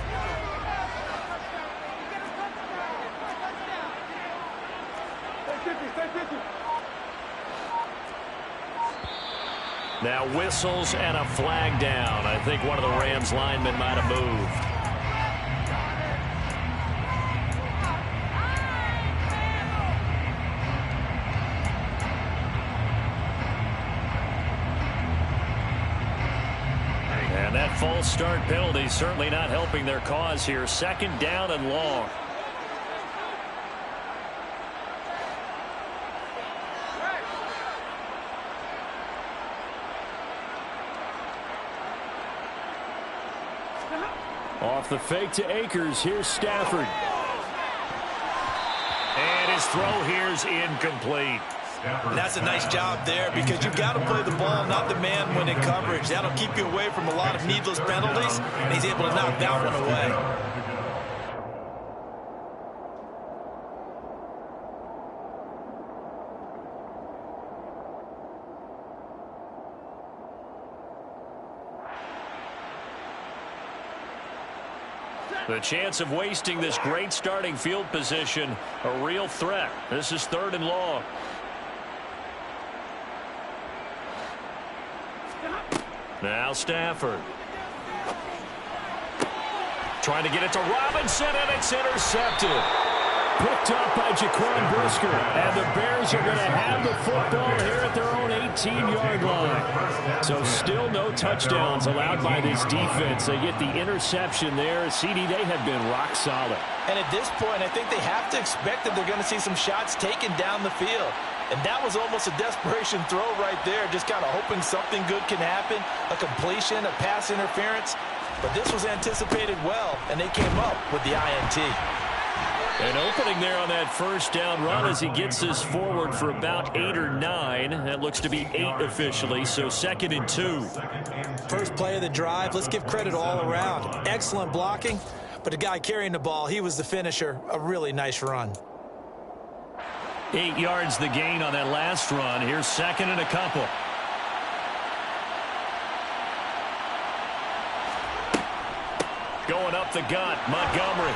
Now whistles and a flag down. I think one of the Rams linemen might have moved. And that false start penalty certainly not helping their cause here. Second down and long. Off the fake to Akers. Here's Stafford. And his throw here's incomplete. And that's a nice job there because you've got to play the ball, not the man when in coverage. That'll keep you away from a lot of needless penalties, and he's able to knock that one away. The chance of wasting this great starting field position, a real threat. This is third and long. Now Stafford. Trying to get it to Robinson, and it's intercepted. Picked up by Jaquan Brisker. And the Bears are going to have the football here at their own 18-yard line. So still no touchdowns allowed by this defense. They get the interception there. CD, they have been rock solid. And at this point, I think they have to expect that they're going to see some shots taken down the field. And that was almost a desperation throw right there, just kind of hoping something good can happen, a completion, a pass interference. But this was anticipated well, and they came up with the INT. An opening there on that first down run as he gets this forward for about 8 or 9. That looks to be 8 officially, so 2nd and 2. First play of the drive, let's give credit all around. Excellent blocking, but the guy carrying the ball, he was the finisher. A really nice run. 8 yards the gain on that last run. Here's 2nd and a couple. Going up the gut, Montgomery.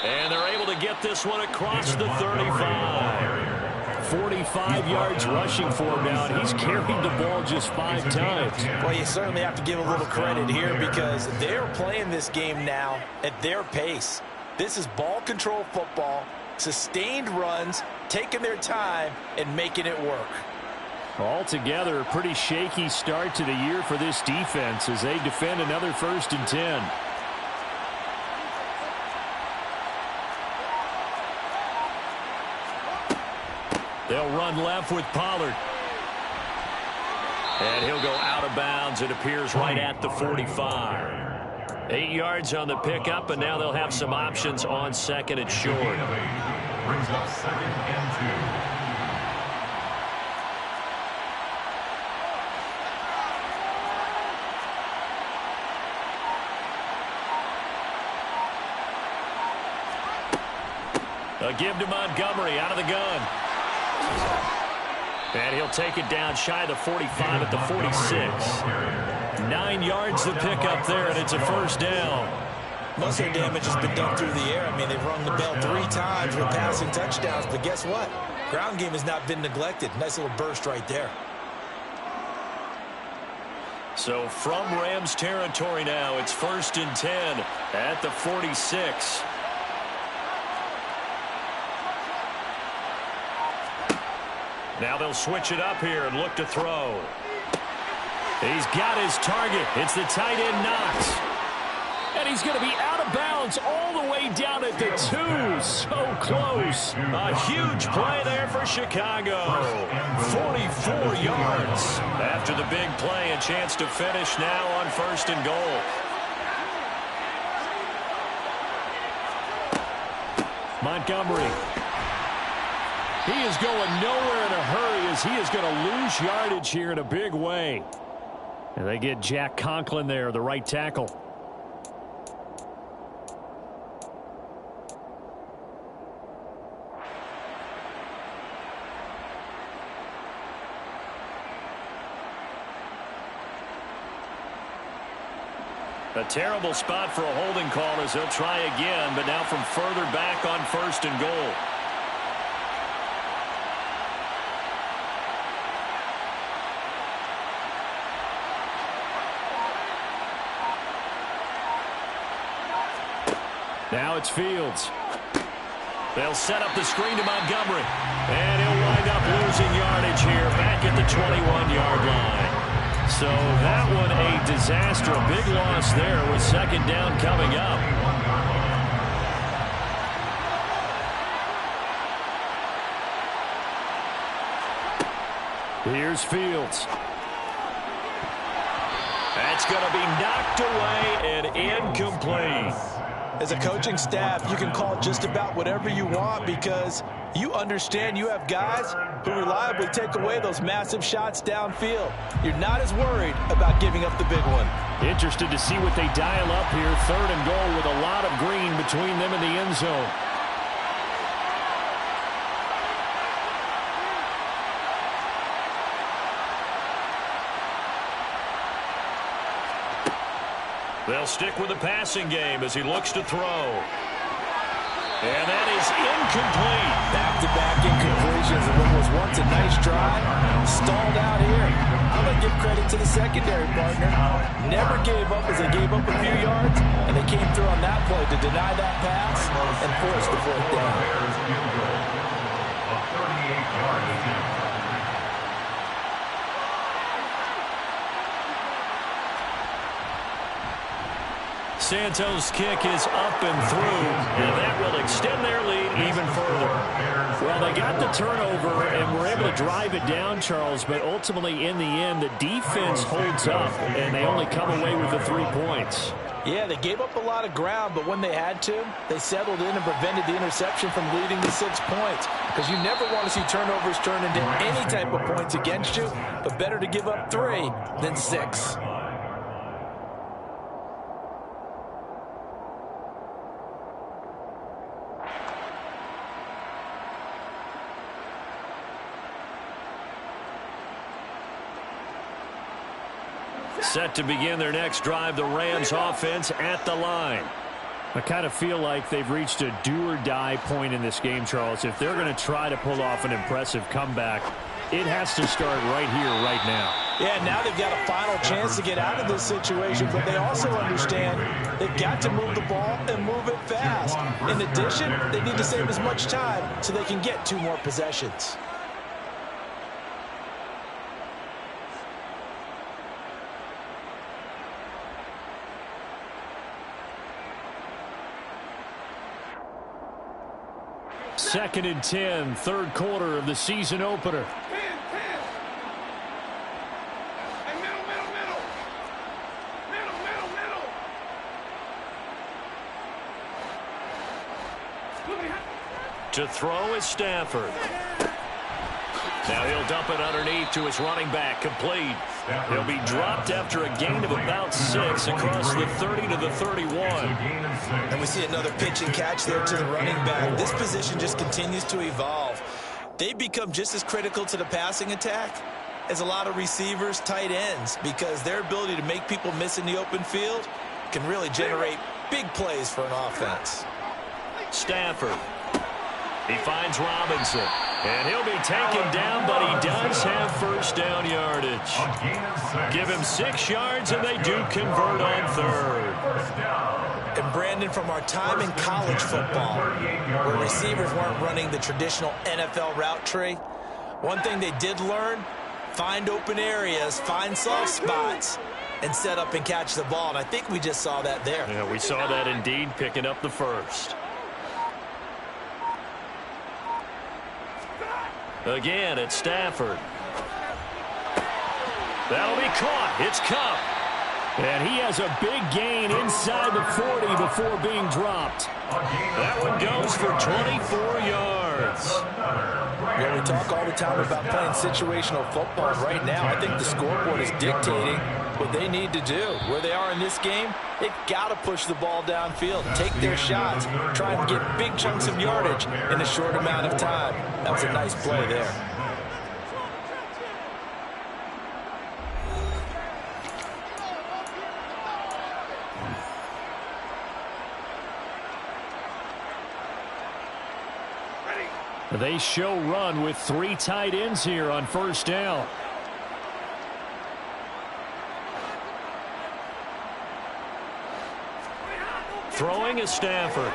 And they're able to get this one across the 35. 45 yards rushing for him now, and he's carried the ball just 5 times. Well, you certainly have to give a little credit here because they're playing this game now at their pace. This is ball control football, sustained runs, taking their time, and making it work. Altogether, a pretty shaky start to the year for this defense as they defend another 1st and 10. They'll run left with Pollard. And he'll go out of bounds. It appears right at the 45. 8 yards on the pickup, and now they'll have some options on 2nd and short. Brings up 2nd and 2. A give to Montgomery out of the gun. And he'll take it down shy of the 45 at the 46. 9 yards to pick up there, and it's a 1st down. Most of their damage has been done through the air. I mean, they've rung the bell 3 times with passing touchdowns, but guess what? Ground game has not been neglected. Nice little burst right there. So from Rams territory now, it's 1st and 10 at the 46. Now they'll switch it up here and look to throw. He's got his target. It's the tight end Knox. And he's going to be out of bounds all the way down at the 2. So close. A huge play there for Chicago. 44 yards. After the big play, a chance to finish now on 1st and goal. Montgomery. He is going nowhere in a hurry as he is going to lose yardage here in a big way. And they get Jack Conklin there, the right tackle. A terrible spot for a holding call as they'll try again, but now from further back on 1st and goal. Now it's Fields. They'll set up the screen to Montgomery. And he'll wind up losing yardage here back at the 21-yard line. So that one a disaster. A big loss there with second down coming up. Here's Fields. That's going to be knocked away and incomplete. As a coaching staff, you can call just about whatever you want because you understand you have guys who reliably take away those massive shots downfield. You're not as worried about giving up the big one. Interested to see what they dial up here. 3rd and goal with a lot of green between them and the end zone. They'll stick with the passing game as he looks to throw. And that is incomplete. Back-to-back incompletions of what was once a nice drive. Stalled out here. I'm going to give credit to the secondary partner. Never gave up as they gave up a few yards, and they came through on that play to deny that pass and force the 4th down. A 38-yard attempt. Santos' kick is up and through, and that will extend their lead even further. Well, they got the turnover and were able to drive it down, Charles, but ultimately in the end, the defense holds up, and they only come away with the 3 points. Yeah, they gave up a lot of ground, but when they had to, they settled in and prevented the interception from leading to 6 points. Because you never want to see turnovers turn into any type of points against you, but better to give up 3 than 6. Set to begin their next drive, the Rams offense at the line. I kind of feel like they've reached a do-or-die point in this game, Charles. If they're going to try to pull off an impressive comeback, it has to start right here, right now. Yeah, now they've got a final chance to get out of this situation, but they also understand they've got to move the ball and move it fast. In addition, they need to save as much time so they can get 2 more possessions. Second and 10, 3rd quarter of the season opener. To throw is Stafford. Now he'll dump it underneath to his running back, complete. He'll be dropped after a gain of about 6 across the 30 to the 31. And we see another pitch and catch there to the running back. This position just continues to evolve. They've become just as critical to the passing attack as a lot of receivers, tight ends, because their ability to make people miss in the open field can really generate big plays for an offense. Stafford. He finds Robinson. And he'll be taken down, but he does have 1st down yardage. Give him 6 yards, and they do convert on 3rd. And Brandon, from our time in college football, where receivers weren't running the traditional NFL route tree, one thing they did learn, find open areas, find soft spots, and set up and catch the ball. And I think we just saw that there. Yeah, we saw that indeed, picking up the 1st. Again, it's Stafford. That'll be caught. It's Kupp. And he has a big gain inside the 40 before being dropped. That one goes for 24 yards. Yeah, we talk all the time about playing situational football. Right now, I think the scoreboard is dictating what they need to do. Where they are in this game, they've got to push the ball downfield, take their shots, try and get big chunks of yardage in a short amount of time. That was a nice play there. They show run with 3 tight ends here on 1st down. Throwing is Stafford.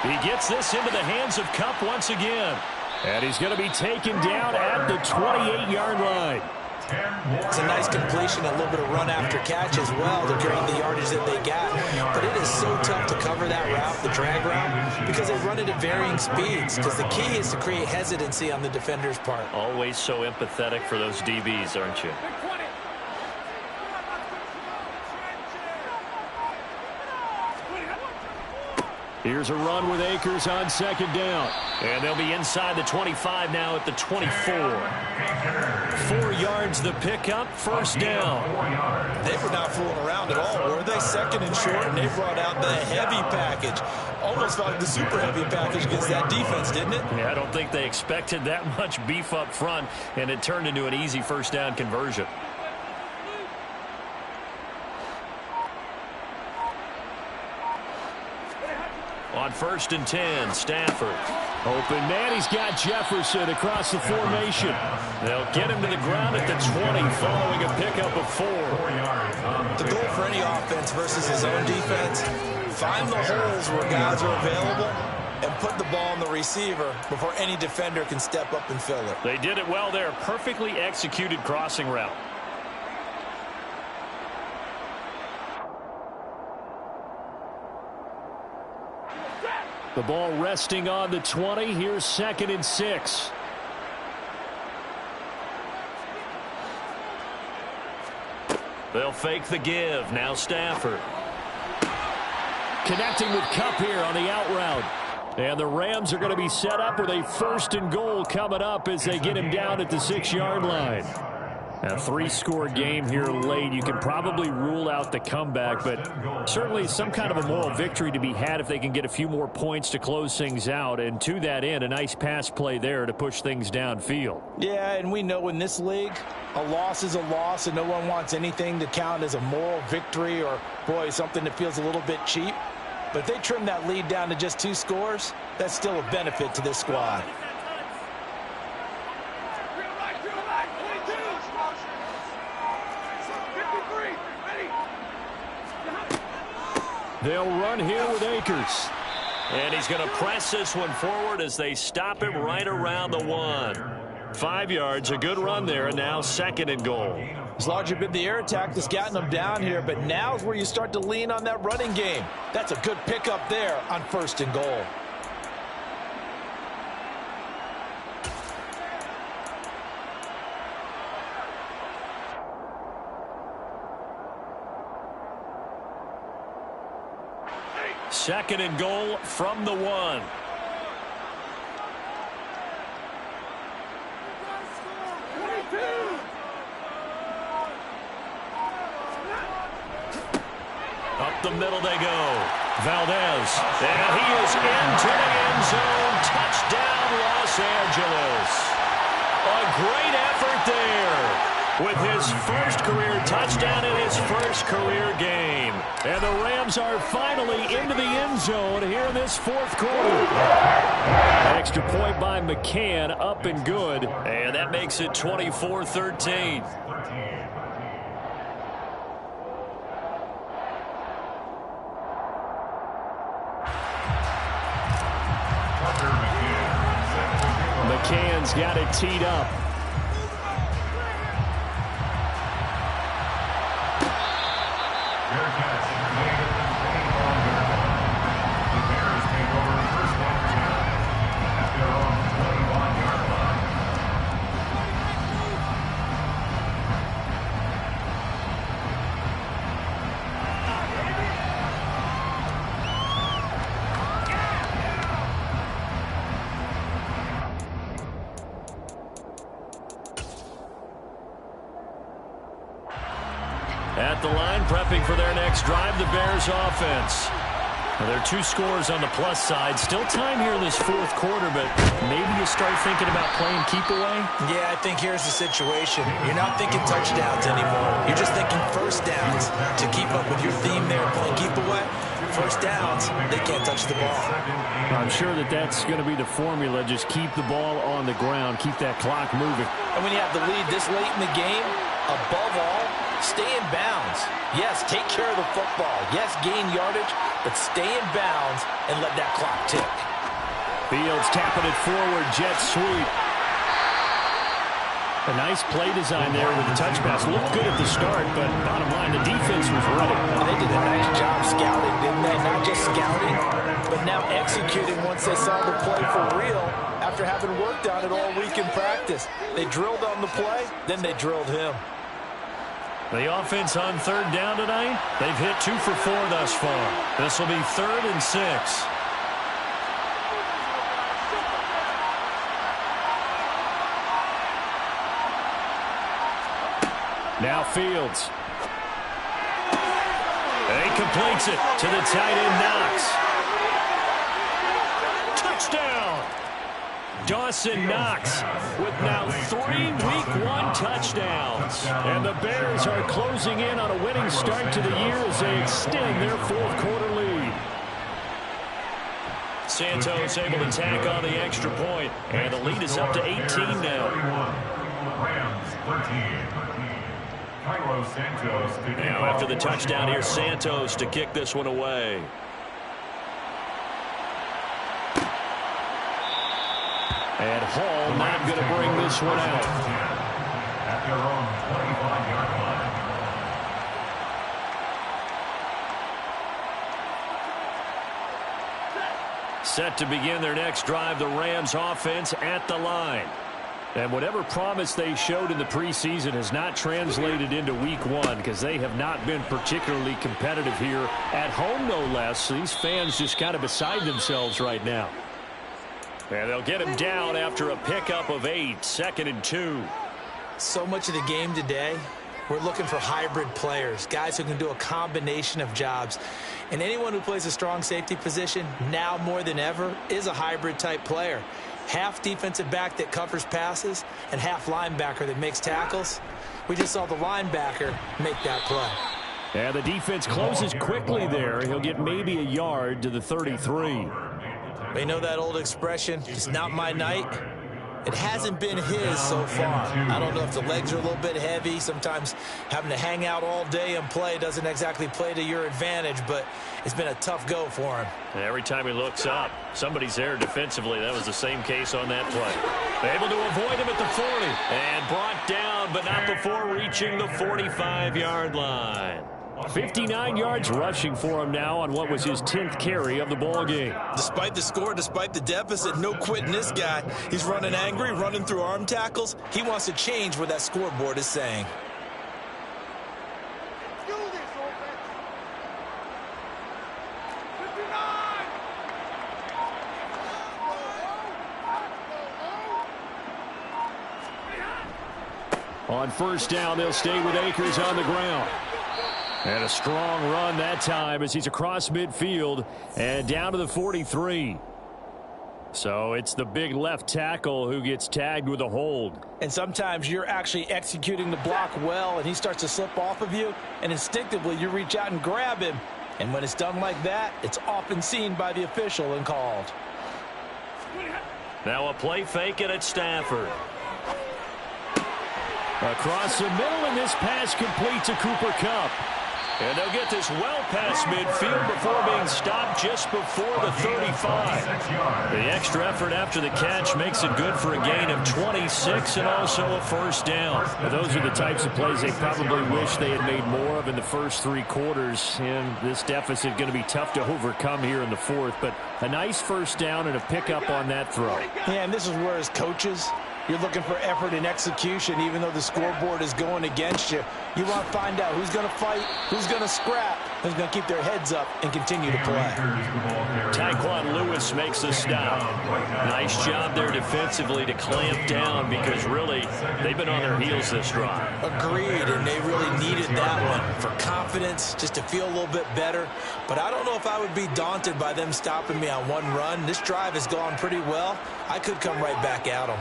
He gets this into the hands of Kupp once again. And he's going to be taken down at the 28-yard line. It's a nice completion, a little bit of run after catch as well to gain the yardage that they got. But it is so tough to cover that route, the drag route, because they run it at varying speeds. Because the key is to create hesitancy on the defender's part. Always so empathetic for those DBs, aren't you? Here's a run with Akers on second down. And they'll be inside the 25 now at the 24. 4 yards the pickup, first down. They were not fooling around at all, were they? Second and short, and they brought out the heavy package. Almost like the super heavy package against that defense, didn't it? Yeah, I don't think they expected that much beef up front, and it turned into an easy first down conversion. On 1st and 10, Stafford. Open man, he's got Jefferson across the formation. They'll get him to the ground at the 20 following a pickup of 4. The goal for any offense versus his own defense, find the holes where guys are available and put the ball on the receiver before any defender can step up and fill it. They did it well there. Perfectly executed crossing route. The ball resting on the 20. Here's 2nd and 6. They'll fake the give. Now Stafford. Connecting with Kupp here on the out route. And the Rams are going to be set up with a 1st and goal coming up as they get him down at the 6-yard line. A 3-score game here late. You can probably rule out the comeback, but certainly some kind of a moral victory to be had if they can get a few more points to close things out. And to that end, a nice pass play there to push things downfield. Yeah, and we know in this league, a loss is a loss, and no one wants anything to count as a moral victory or, boy, something that feels a little bit cheap. But if they trim that lead down to just 2 scores, that's still a benefit to this squad. They'll run here with Akers. And he's going to press this one forward as they stop him right around the 1. 5 yards, a good run there, and now 2nd and goal. It's largely been the air attack that's gotten them down here, but now's where you start to lean on that running game. That's a good pickup there on 1st and goal. Second and goal from the 1. Up the middle they go. Valdez. And he is into the end zone. Touchdown, Los Angeles. A great effort there. With his first career touchdown in his first career game. And the Rams are finally into the end zone here in this 4th quarter. Extra point by McCann, up and good. And that makes it 24-13. McCann's got it teed up. At the line, prepping for their next drive, the Bears offense. Well, there are 2 scores on the plus side. Still time here in this 4th quarter, but maybe you start thinking about playing keep away? Yeah, I think here's the situation. You're not thinking touchdowns anymore. You're just thinking first downs to keep up with your theme there, playing keep away. First downs, they can't touch the ball. I'm sure that that's going to be the formula. Just keep the ball on the ground, keep that clock moving. And when you have the lead this late in the game, above all, Stay in bounds. Yes, take care of the football. Yes, gain yardage, but stay in bounds and let that clock tick. Fields tapping it forward, jet sweep. A nice play design there with the touch pass. Looked good at the start, but bottom line, the defense was ready. They did a nice job scouting, didn't they? Not just scouting, but now executing once they saw the play for real after having worked on it all week in practice. They drilled on the play, then they drilled him. The offense on third down tonight, they've hit 2 for 4 thus far. This will be 3rd and 6. Now Fields. And he completes it to the tight end, Knox. Touchdown! Dawson Knox with now 3 Week 1 touchdowns. And the Bears are closing in on a winning start to the year as they extend their 4th quarter lead. Santos able to tack on the extra point, and the lead is up to 18 now. Rams 13. Now after the touchdown, here's Santos to kick this one away. And Hall not going to bring this one out. At their own 25-yard line. Set to begin their next drive, the Rams offense at the line. And whatever promise they showed in the preseason has not translated into Week 1 because they have not been particularly competitive here at home, no less. These fans just kind of beside themselves right now. And they'll get him down after a pickup of 8, 2nd and 2. So much of the game today, we're looking for hybrid players, guys who can do a combination of jobs. And anyone who plays a strong safety position, now more than ever, is a hybrid type player. Half defensive back that covers passes and half linebacker that makes tackles. We just saw the linebacker make that play. And the defense closes quickly there. He'll get maybe a yard to the 33. You know that old expression, it's not my night? It hasn't been his so far. I don't know if the legs are a little bit heavy. Sometimes having to hang out all day and play doesn't exactly play to your advantage, but it's been a tough go for him. And every time he looks up, somebody's there defensively. That was the same case on that play. Able to avoid him at the 40. And brought down, but not before reaching the 45-yard line. 59 yards rushing for him now on what was his 10th carry of the ball game. Despite the score, despite the deficit, no quitting this guy. He's running angry, running through arm tackles. He wants to change what that scoreboard is saying. On first down, they'll stay with Akers on the ground. And a strong run that time as he's across midfield and down to the 43. So it's the big left tackle who gets tagged with a hold. And sometimes you're actually executing the block well and he starts to slip off of you, and instinctively you reach out and grab him. And when it's done like that, it's often seen by the official and called. Now a play fake it at Stafford. Across the middle, and this pass complete to Cooper Kupp. And they'll get this well past midfield before being stopped just before the 35. The extra effort after the catch makes it good for a gain of 26 and also a first down. Now, those are the types of plays they probably wish they had made more of in the first 3 quarters. And this deficit going to be tough to overcome here in the 4th. But a nice first down and a pickup on that throw. Yeah, and this is where as coaches, you're looking for effort and execution, even though the scoreboard is going against you. You want to find out who's going to fight, who's going to scrap, who's going to keep their heads up and continue to play. Tyquan Lewis makes the stop. Nice job there defensively to clamp down because really they've been on their heels this drive. Agreed, and they really needed that one for confidence, just to feel a little bit better. But I don't know if I would be daunted by them stopping me on one run. This drive has gone pretty well. I could come right back at them.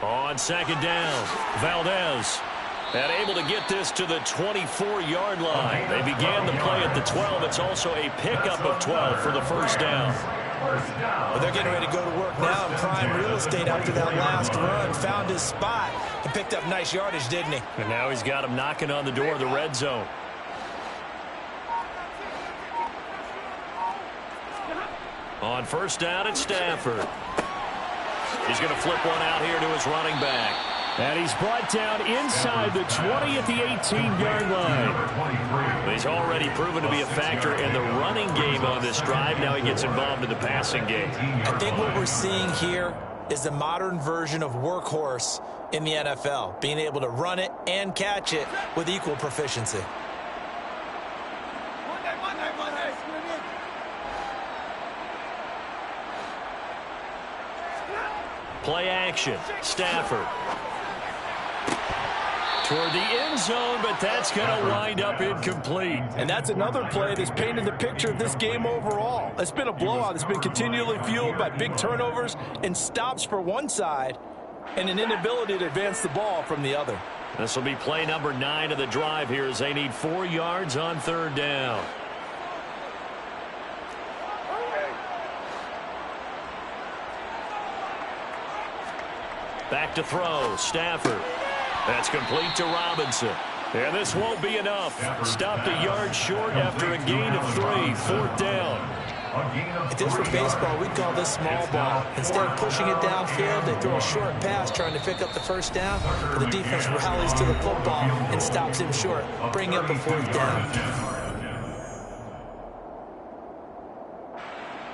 On second down, Valdez. And able to get this to the 24-yard line. They began the play at the 12. It's also a pickup of 12 for the first down. But they're getting ready to go to work now in prime real estate after that last run. Found his spot and picked up nice yardage, didn't he? And now he's got him knocking on the door of the red zone. On first down, it's Stafford. He's going to flip one out here to his running back. And he's brought down inside the 20 at the 18-yard line. He's already proven to be a factor in the running game on this drive. Now he gets involved in the passing game. I think what we're seeing here is the modern version of workhorse in the NFL, being able to run it and catch it with equal proficiency. Play action. Stafford. Toward the end zone, but that's going to wind up incomplete. And that's another play that's painted the picture of this game overall. It's been a blowout. It's been continually fueled by big turnovers and stops for one side and an inability to advance the ball from the other. This will be play number 9 of the drive here as they need 4 yards on third down. Back to throw. Stafford. That's complete to Robinson. And this won't be enough. Stopped a yard short after a gain of 3. 4th down. If this were baseball, we'd call this small ball. Instead of pushing it downfield, they throw a short pass trying to pick up the first down. But the defense rallies to the football and stops him short, bringing up a 4th down.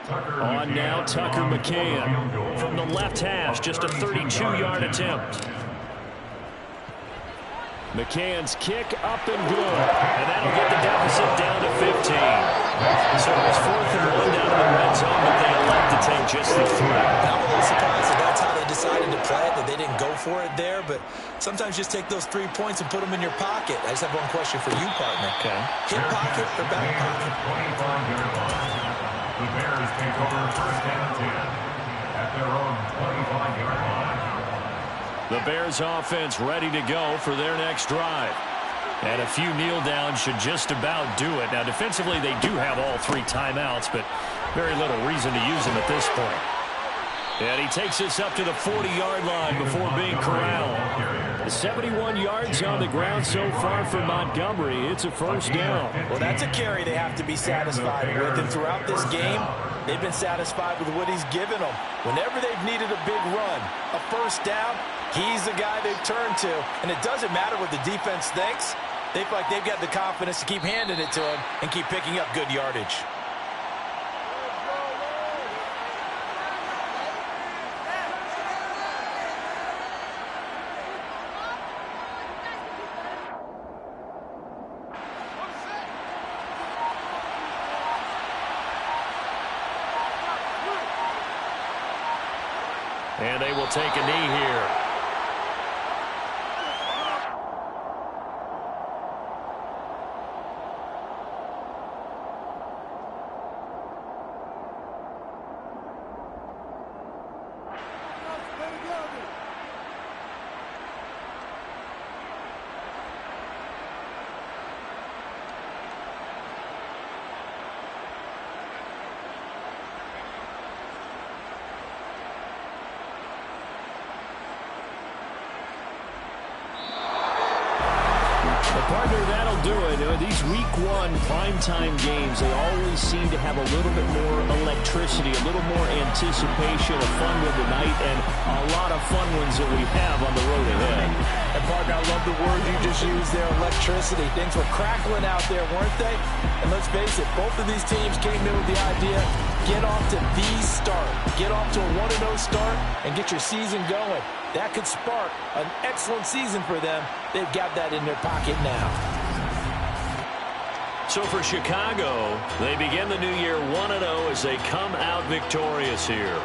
On now, Tucker McCann from the left hash, just a 32-yard attempt. McCann's kick up and good, and that'll get the deficit down to 15. So it was 4th and 1 down in the red zone, but they elect to take just the 3. I'm a little surprised that that's how they decided to play it, that they didn't go for it there, but sometimes just take those 3 points and put them in your pocket. I just have one question for you, partner. Okay. Hip pocket or back pocket? The Bears take over first and 10 at their own 25-yard line. The Bears offense ready to go for their next drive. And a few kneel downs should just about do it. Now, defensively, they do have all 3 timeouts, but very little reason to use them at this point. And he takes us up to the 40-yard line before being corralled. 71 yards on the ground so far for Montgomery. It's a first down. Well, that's a carry they have to be satisfied with. And throughout this game, they've been satisfied with what he's given them. Whenever they've needed a big run, a first down, he's the guy they've turned to. And it doesn't matter what the defense thinks. They feel like they've got the confidence to keep handing it to him and keep picking up good yardage. And they will take a knee here. Partner, that'll do it. These Week 1 primetime games, they always seem to have a little bit more electricity, a little more anticipation, a fun one tonight, and a lot of fun ones that we have on the road ahead. And, partner, I love the word you just used there, electricity. Things were crackling out there, weren't they? And let's face it, both of these teams came in with the idea, get off to the start. Get off to a 1-0 start and get your season going. That could spark an excellent season for them. They've got that in their pocket now. So for Chicago, they begin the new year 1-0 as they come out victorious here.